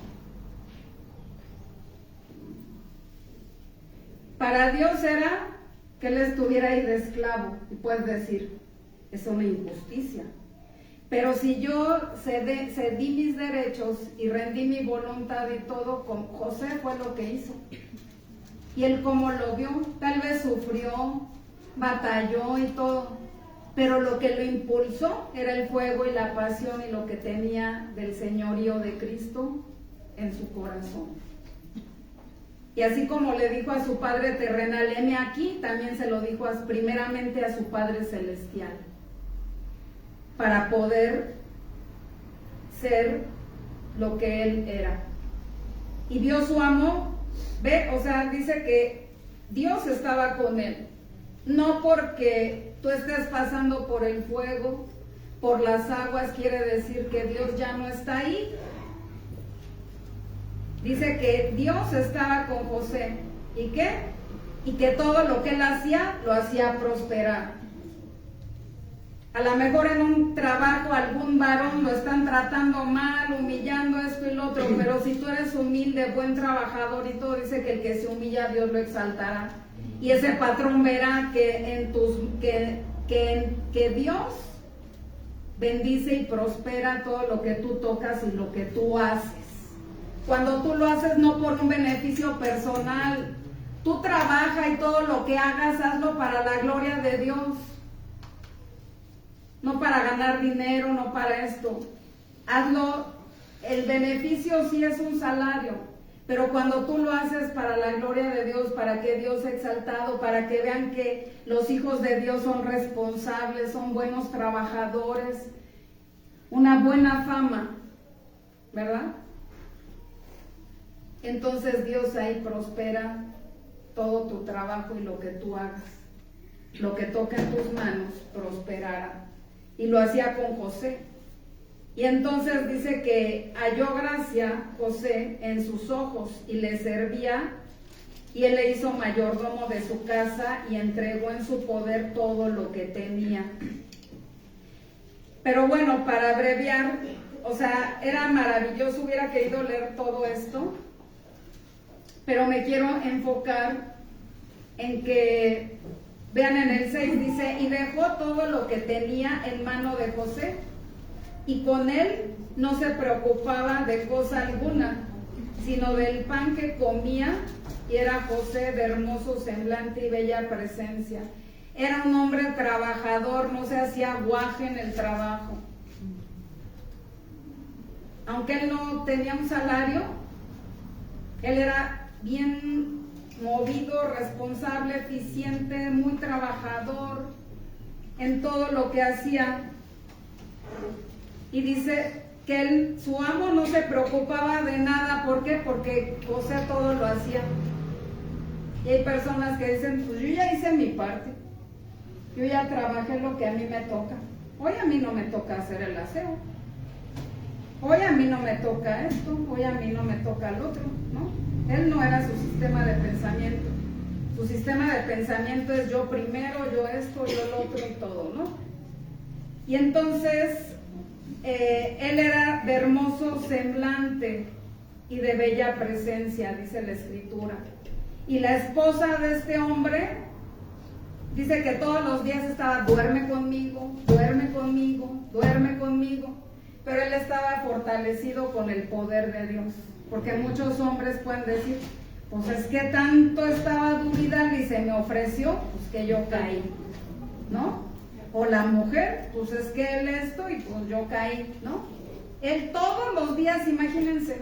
Para Dios era que él estuviera ahí de esclavo. Y puedes decir, es una injusticia. Pero si yo cedí mis derechos y rendí mi voluntad y todo, con José fue lo que hizo. Y él como lo vio, tal vez sufrió, batalló y todo. Pero lo que lo impulsó era el fuego y la pasión y lo que tenía del señorío de Cristo en su corazón. Y así como le dijo a su Padre terrenal, heme aquí, también se lo dijo primeramente a su Padre celestial, para poder ser lo que él era. Y Dios su amó, ve, o sea, dice que Dios estaba con él, no porque tú estés pasando por el fuego, por las aguas, quiere decir que Dios ya no está ahí. Dice que Dios estaba con José. ¿Y qué? Y que todo lo que él hacía, lo hacía prosperar. A lo mejor en un trabajo algún varón lo están tratando mal, humillando esto y lo otro, pero si tú eres humilde, buen trabajador y todo, dice que el que se humilla, Dios lo exaltará. Y ese patrón verá que que Dios bendice y prospera todo lo que tú tocas y lo que tú haces. Cuando tú lo haces no por un beneficio personal, tú trabaja y todo lo que hagas, hazlo para la gloria de Dios. No para ganar dinero, no para esto. Hazlo, el beneficio sí es un salario. Pero cuando tú lo haces para la gloria de Dios, para que Dios sea exaltado, para que vean que los hijos de Dios son responsables, son buenos trabajadores, una buena fama, ¿verdad? Entonces Dios ahí prospera todo tu trabajo y lo que tú hagas. Lo que toca en tus manos prosperará. Y lo hacía con José. Y entonces dice que halló gracia José en sus ojos y le servía, y él le hizo mayordomo de su casa y entregó en su poder todo lo que tenía. Pero bueno, para abreviar, o sea, era maravilloso, hubiera querido leer todo esto, pero me quiero enfocar en que, vean en el 6, dice, y dejó todo lo que tenía en mano de José, y con él no se preocupaba de cosa alguna, sino del pan que comía, y era José de hermoso semblante y bella presencia. Era un hombre trabajador, no se hacía guaje en el trabajo. Aunque él no tenía un salario, él era bien movido, responsable, eficiente, muy trabajador en todo lo que hacía. Y dice que su amo no se preocupaba de nada. ¿Por qué? Porque José todo lo hacía. Y hay personas que dicen, pues yo ya hice mi parte, yo ya trabajé lo que a mí me toca. Hoy a mí no me toca hacer el aseo, hoy a mí no me toca esto, hoy a mí no me toca el otro, ¿no? Él no era su sistema de pensamiento. Su sistema de pensamiento es yo primero, yo esto, yo lo otro y todo, ¿no? Y entonces él era de hermoso semblante y de bella presencia, dice la escritura. Y la esposa de este hombre dice que todos los días estaba, duerme conmigo, duerme conmigo, duerme conmigo. Pero él estaba fortalecido con el poder de Dios. Porque muchos hombres pueden decir, pues es que tanto estaba Duridal y se me ofreció, pues que yo caí, ¿no? O la mujer, pues es que él esto y pues yo caí, ¿no? Él todos los días, imagínense,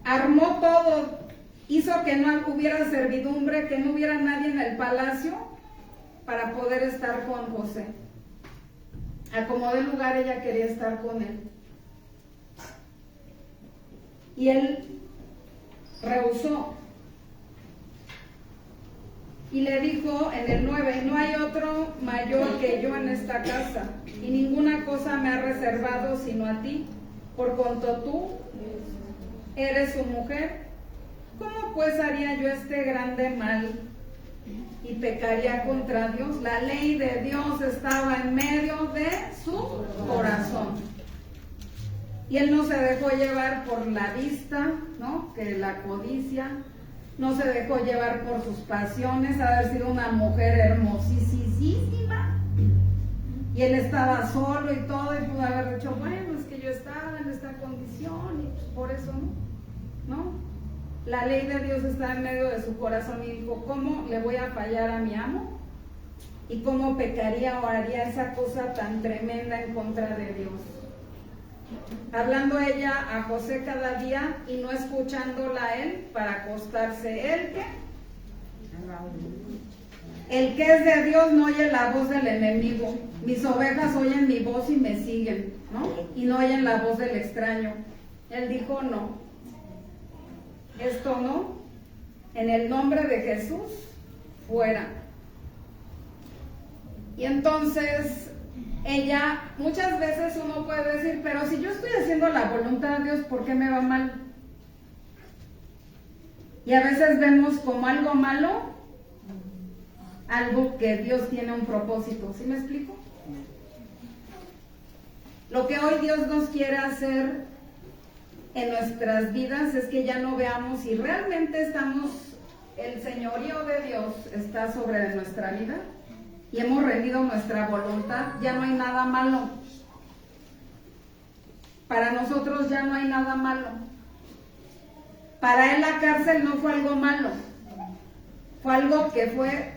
armó todo, hizo que no hubiera servidumbre, que no hubiera nadie en el palacio para poder estar con José. Acomodó el lugar, ella quería estar con él. Y él rehusó. Y le dijo en el 9, no hay otro mayor que yo en esta casa, y ninguna cosa me ha reservado sino a ti, por cuanto tú eres su mujer. ¿Cómo pues haría yo este grande mal y pecaría contra Dios? La ley de Dios estaba en medio de su corazón. Y él no se dejó llevar por la vista, ¿no? Que la codicia, no se dejó llevar por sus pasiones, haber sido una mujer hermosísima. Y él estaba solo y todo, y pudo haber dicho, bueno, es que yo estaba en esta condición, y pues por eso no. La ley de Dios está en medio de su corazón y dijo, ¿cómo le voy a fallar a mi amo? ¿Y cómo pecaría o haría esa cosa tan tremenda en contra de Dios? Hablando ella a José cada día y no escuchándola a él para acostarse. ¿El qué? El que es de Dios no oye la voz del enemigo. Mis ovejas oyen mi voz y me siguen, ¿no? Y no oyen la voz del extraño. Él dijo no. Esto no. En el nombre de Jesús, fuera. Y entonces ella, muchas veces uno puede decir, pero si yo estoy haciendo la voluntad de Dios, ¿por qué me va mal? Y a veces vemos como algo malo, algo que Dios tiene un propósito. ¿Sí me explico? Lo que hoy Dios nos quiere hacer en nuestras vidas es que ya no veamos si realmente el señorío de Dios está sobre nuestra vida y hemos rendido nuestra voluntad. Ya no hay nada malo. Para nosotros ya no hay nada malo. Para él la cárcel no fue algo malo, fue algo que fue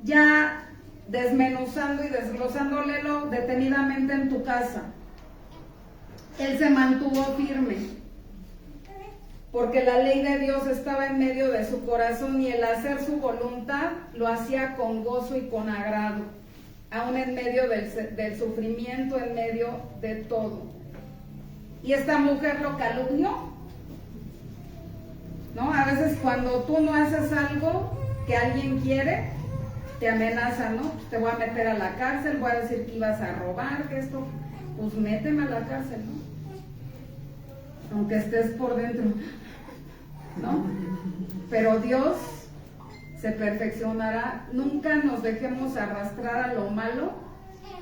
ya desmenuzando y desglosándolo detenidamente en tu casa. Él se mantuvo firme, porque la ley de Dios estaba en medio de su corazón y el hacer su voluntad lo hacía con gozo y con agrado, aún en medio del sufrimiento, en medio de todo. Y esta mujer lo calumnió, ¿no? A veces cuando tú no haces algo que alguien quiere, te amenaza, ¿no? Te voy a meter a la cárcel, voy a decir que ibas a robar, que esto, pues méteme a la cárcel, ¿no? Aunque estés por dentro, ¿no? Pero Dios se perfeccionará. Nunca nos dejemos arrastrar a lo malo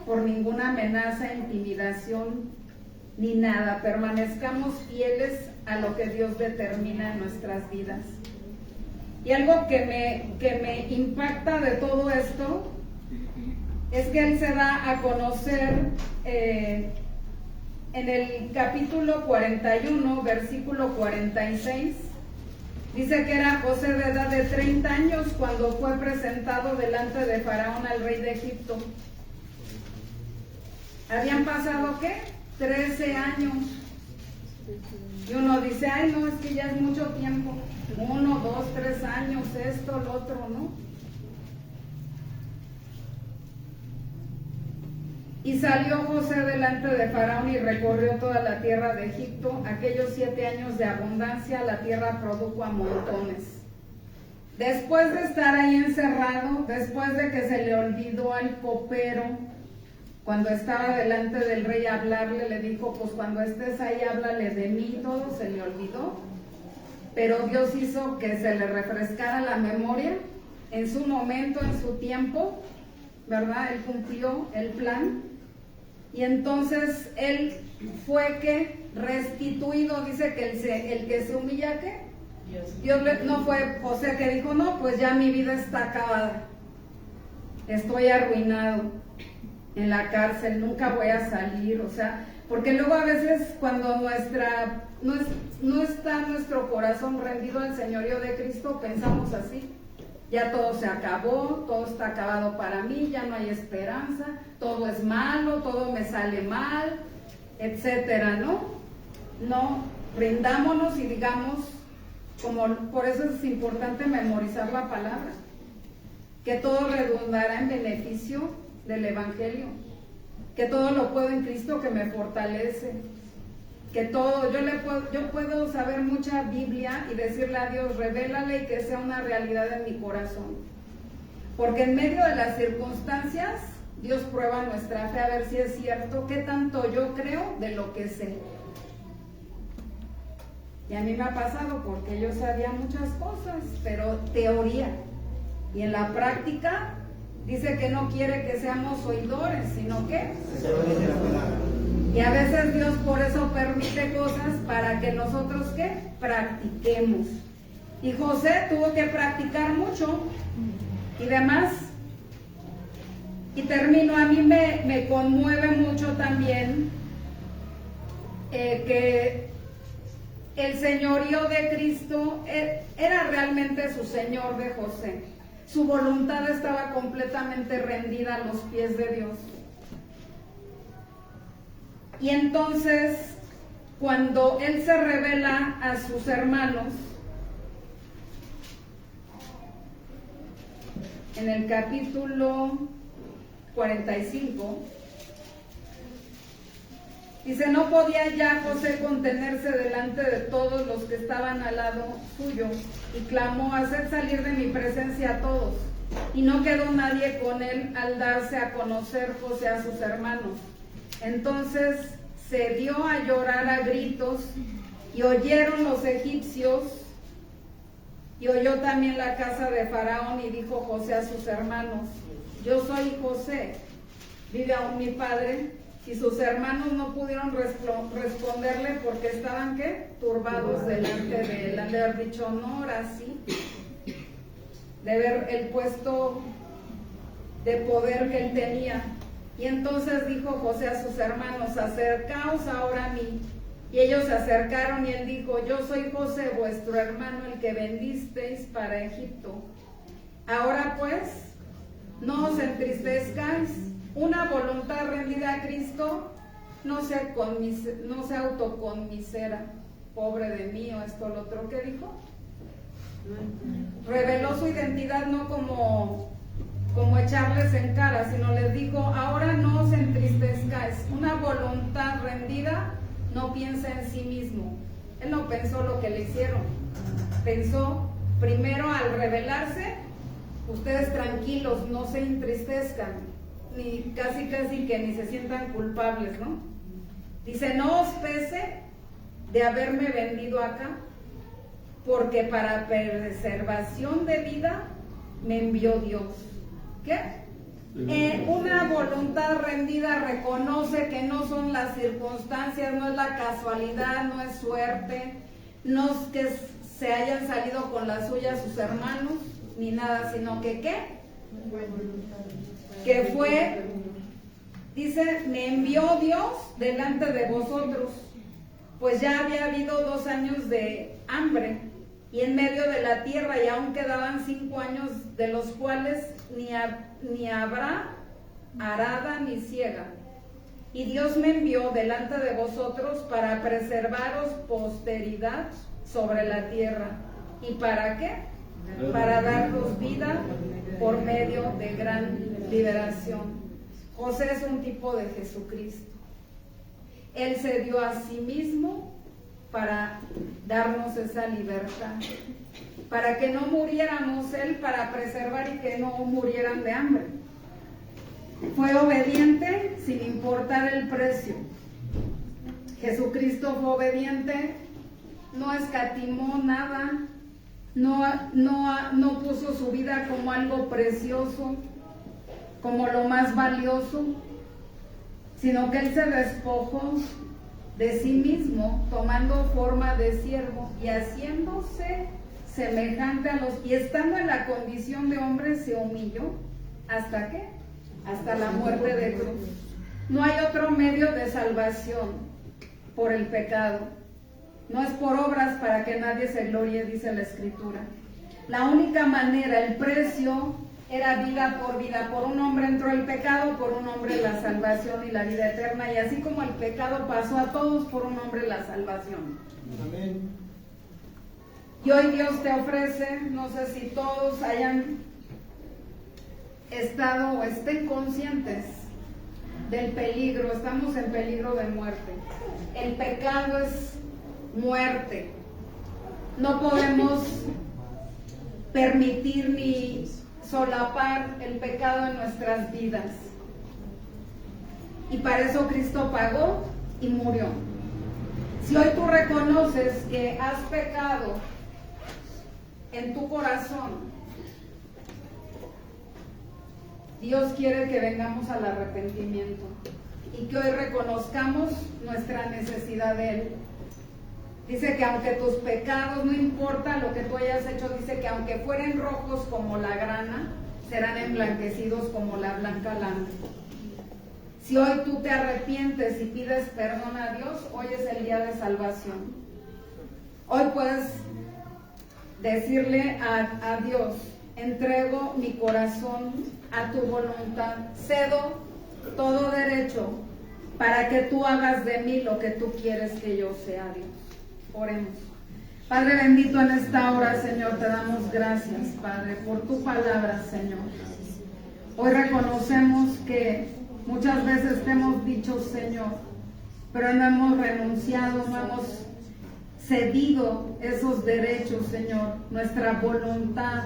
por ninguna amenaza, intimidación, ni nada. Permanezcamos fieles a lo que Dios determina en nuestras vidas. Y algo que me impacta de todo esto es que Él se da a conocer en el capítulo 41, versículo 46, dice que era José de edad de 30 años cuando fue presentado delante de Faraón, al rey de Egipto. ¿Habían pasado qué? 13 años. Y uno dice, ay no, es que ya es mucho tiempo. 1, 2, 3 años, esto, lo otro, ¿no? Y salió José delante de Faraón y recorrió toda la tierra de Egipto. Aquellos 7 años de abundancia, la tierra produjo a montones. Después de estar ahí encerrado, después de que se le olvidó al copero, cuando estaba delante del rey a hablarle, le dijo, pues cuando estés ahí háblale de mí, todo se le olvidó. Pero Dios hizo que se le refrescara la memoria en su momento, en su tiempo, ¿verdad? Él cumplió el plan. Y entonces él fue que restituido, dice que el que se humilla, ¿qué? Dios no fue José que dijo, no, pues ya mi vida está acabada, estoy arruinado en la cárcel, nunca voy a salir, o sea, porque luego a veces cuando no está nuestro corazón rendido al señorío de Cristo, pensamos así. Ya todo se acabó, todo está acabado para mí, ya no hay esperanza, todo es malo, todo me sale mal, etcétera, ¿no? No, rindámonos y digamos, por eso es importante memorizar la palabra, que todo redundará en beneficio del Evangelio, que todo lo puedo en Cristo que me fortalece. que todo, yo puedo saber mucha Biblia y decirle a Dios, revélale y que sea una realidad en mi corazón. Porque en medio de las circunstancias, Dios prueba nuestra fe a ver si es cierto, qué tanto yo creo de lo que sé. Y a mí me ha pasado porque yo sabía muchas cosas, pero teoría. Y en la práctica dice que no quiere que seamos oidores, sino que... Y a veces Dios por eso permite cosas para que nosotros, ¿qué? Practiquemos. Y José tuvo que practicar mucho y demás. Y termino, a mí me conmueve mucho también que el señorío de Cristo era realmente su señor de José. Su voluntad estaba completamente rendida a los pies de Dios. Y entonces, cuando él se revela a sus hermanos, en el capítulo 45, dice, no podía ya José contenerse delante de todos los que estaban al lado suyo, y clamó, haced salir de mi presencia a todos. Y no quedó nadie con él al darse a conocer José a sus hermanos. Entonces se dio a llorar a gritos, y oyeron los egipcios, y oyó también la casa de Faraón, y dijo José a sus hermanos, yo soy José, vive aún mi padre. Y sus hermanos no pudieron responderle porque estaban, ¿qué? Turbados delante de él. Han de haber dicho, no, ahora sí, de ver el puesto de poder que él tenía. Y entonces dijo José a sus hermanos, acercaos ahora a mí. Y ellos se acercaron y él dijo, yo soy José, vuestro hermano, el que vendisteis para Egipto. Ahora pues, no os entristezcáis. Una voluntad rendida a Cristo no se autoconmisera. Pobre de mí, o esto, lo otro que dijo. Reveló su identidad no como echarles en cara, sino les dijo, ahora no os entristezcáis. Una voluntad rendida no piensa en sí mismo. Él no pensó lo que le hicieron. Pensó primero al revelarse, ustedes tranquilos, no se entristezcan. Ni casi que ni se sientan culpables, ¿no? Dice, no os pese de haberme vendido acá, porque para preservación de vida me envió Dios. ¿Qué? Una voluntad rendida reconoce que no son las circunstancias, no es la casualidad, no es suerte, no es que se hayan salido con la suya sus hermanos, ni nada, sino que ¿qué? Que fue, dice, me envió Dios delante de vosotros, pues ya había habido 2 años de hambre y en medio de la tierra, y aún quedaban 5 años, de los cuales ni habrá arada ni siega. Y Dios me envió delante de vosotros para preservaros posteridad sobre la tierra. ¿Y para qué? Para daros vida por medio de gran liberación. José es un tipo de Jesucristo. Él se dio a sí mismo para darnos esa libertad, para que no muriéramos, él para preservar y que no murieran de hambre. Fue obediente sin importar el precio. Jesucristo fue obediente, no escatimó nada, no puso su vida como algo precioso, como lo más valioso, sino que él se despojó de sí mismo, tomando forma de siervo y haciéndose semejante a los, y estando en la condición de hombre se humilló, ¿hasta qué? Hasta la muerte de cruz. No hay otro medio de salvación por el pecado. No es por obras para que nadie se glorie, dice la Escritura. La única manera, el precio, era vida. Por un hombre entró el pecado, por un hombre la salvación y la vida eterna. Y así como el pecado pasó a todos, por un hombre la salvación. Amén. Y hoy Dios te ofrece, no sé si todos hayan estado o estén conscientes del peligro, estamos en peligro de muerte. El pecado es muerte. No podemos permitir ni solapar el pecado en nuestras vidas. Y para eso Cristo pagó y murió. Si hoy tú reconoces que has pecado en tu corazón, Dios quiere que vengamos al arrepentimiento y que hoy reconozcamos nuestra necesidad de Él. Dice que aunque tus pecados, no importa lo que tú hayas hecho, dice que aunque fueren rojos como la grana, serán emblanquecidos como la blanca lana. Si hoy tú te arrepientes y pides perdón a Dios, hoy es el día de salvación. Hoy puedes decirle a Dios: entrego mi corazón a tu voluntad, cedo todo derecho para que tú hagas de mí lo que tú quieres que yo sea, Dios. Oremos. Padre bendito, en esta hora, Señor, te damos gracias, Padre, por tu palabra, Señor. Hoy reconocemos que muchas veces te hemos dicho, Señor, pero no hemos renunciado, no hemos cedido esos derechos, Señor, nuestra voluntad,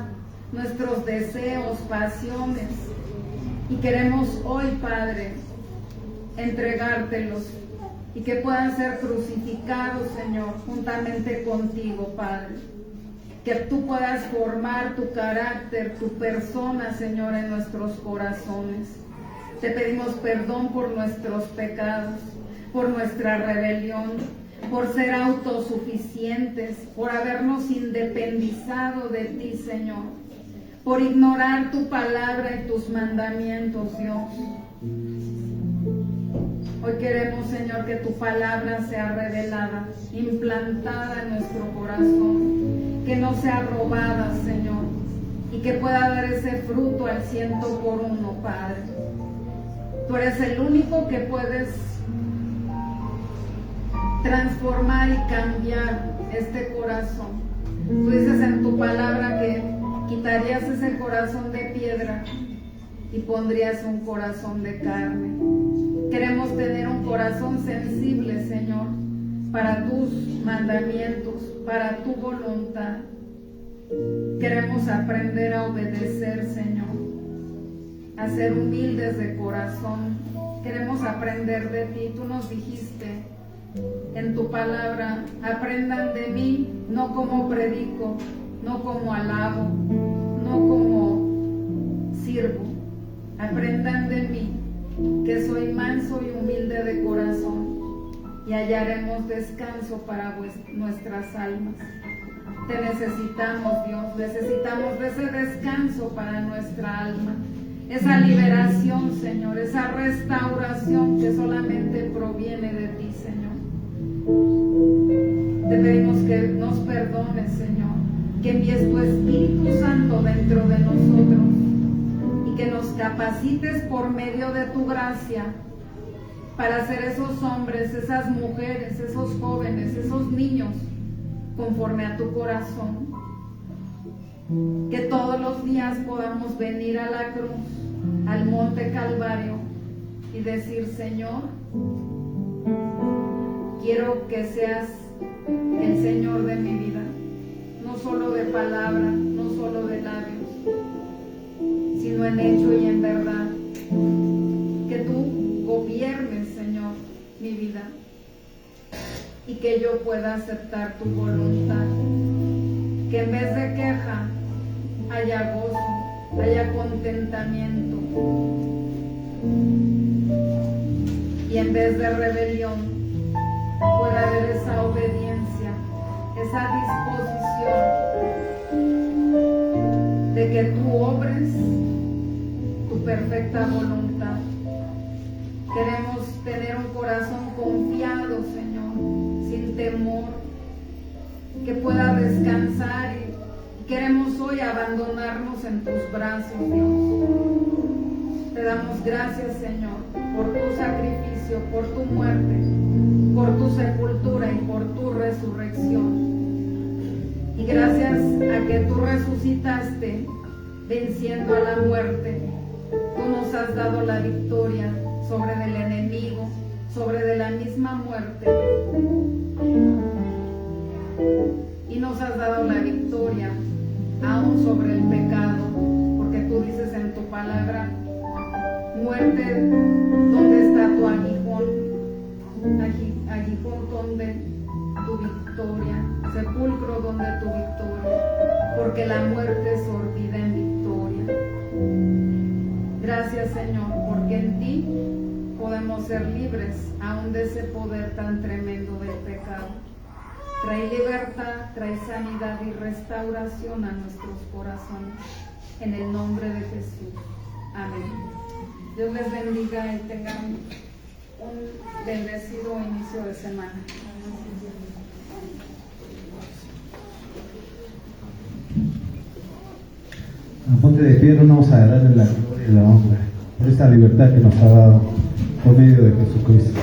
nuestros deseos, pasiones. Y queremos hoy, Padre, entregártelos y que puedan ser crucificados, Señor, juntamente contigo, Padre. Que tú puedas formar tu carácter, tu persona, Señor, en nuestros corazones. Te pedimos perdón por nuestros pecados, por nuestra rebelión, por ser autosuficientes, por habernos independizado de ti, Señor, por ignorar tu palabra y tus mandamientos, Dios. Hoy queremos, Señor, que tu palabra sea revelada, implantada en nuestro corazón, que no sea robada, Señor, y que pueda dar ese fruto al 100%, Padre. Tú eres el único que puedes transformar y cambiar este corazón. Tú dices en tu palabra que quitarías ese corazón de piedra y pondrías un corazón de carne. Queremos tener un corazón sensible, Señor, para tus mandamientos, para tu voluntad. Queremos aprender a obedecer, Señor, a ser humildes de corazón. Queremos aprender de ti. Tú nos dijiste en tu palabra: aprendan de mí, no como predico, no como alabo, no como sirvo. Aprendan de mí, que soy manso y humilde de corazón, y hallaremos descanso para nuestras almas. Te necesitamos, Dios, necesitamos de ese descanso para nuestra alma, esa liberación, Señor, esa restauración que solamente proviene de ti, Señor. Te pedimos que nos perdones, Señor, que envíes tu Espíritu Santo dentro de nosotros y que nos capacites por medio de tu gracia para ser esos hombres, esas mujeres, esos jóvenes, esos niños conforme a tu corazón. Que todos los días podamos venir a la cruz, al monte Calvario, y decir: Señor, quiero que seas el Señor de mi vida, no solo de palabra, no solo de labios, sino en hecho y en verdad. Que tú gobiernes, Señor, mi vida, y que yo pueda aceptar tu voluntad. Que en vez de queja haya gozo, haya contentamiento, y en vez de rebelión pueda haber esa obediencia, esa disposición de que tú obres tu perfecta voluntad. Queremos tener un corazón confiado, Señor, sin temor, que pueda descansar, y queremos hoy abandonarnos en tus brazos, Dios. Te damos gracias, Señor, por tu sacrificio, por tu muerte, por tu sepultura y por tu resurrección. Y gracias a que tú resucitaste venciendo a la muerte, tú nos has dado la victoria sobre del enemigo, sobre de la misma muerte. Y nos has dado la victoria aún sobre el pecado, porque tú dices en tu palabra: muerte, ¿dónde está tu aguijón? Aguijón, ¿dónde tu victoria? Sepulcro, ¿dónde tu victoria? Porque la muerte es sorbida en victoria. Gracias, Señor, porque en ti podemos ser libres aún de ese poder tan tremendo del pecado. Trae libertad, trae sanidad y restauración a nuestros corazones. En el nombre de Jesús. Amén. Dios les bendiga y tengan un bendecido inicio de semana. Ponte de pie, no vamos a darle la gloria y la honra por esta libertad que nos ha dado por medio de Jesucristo.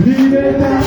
Libertad,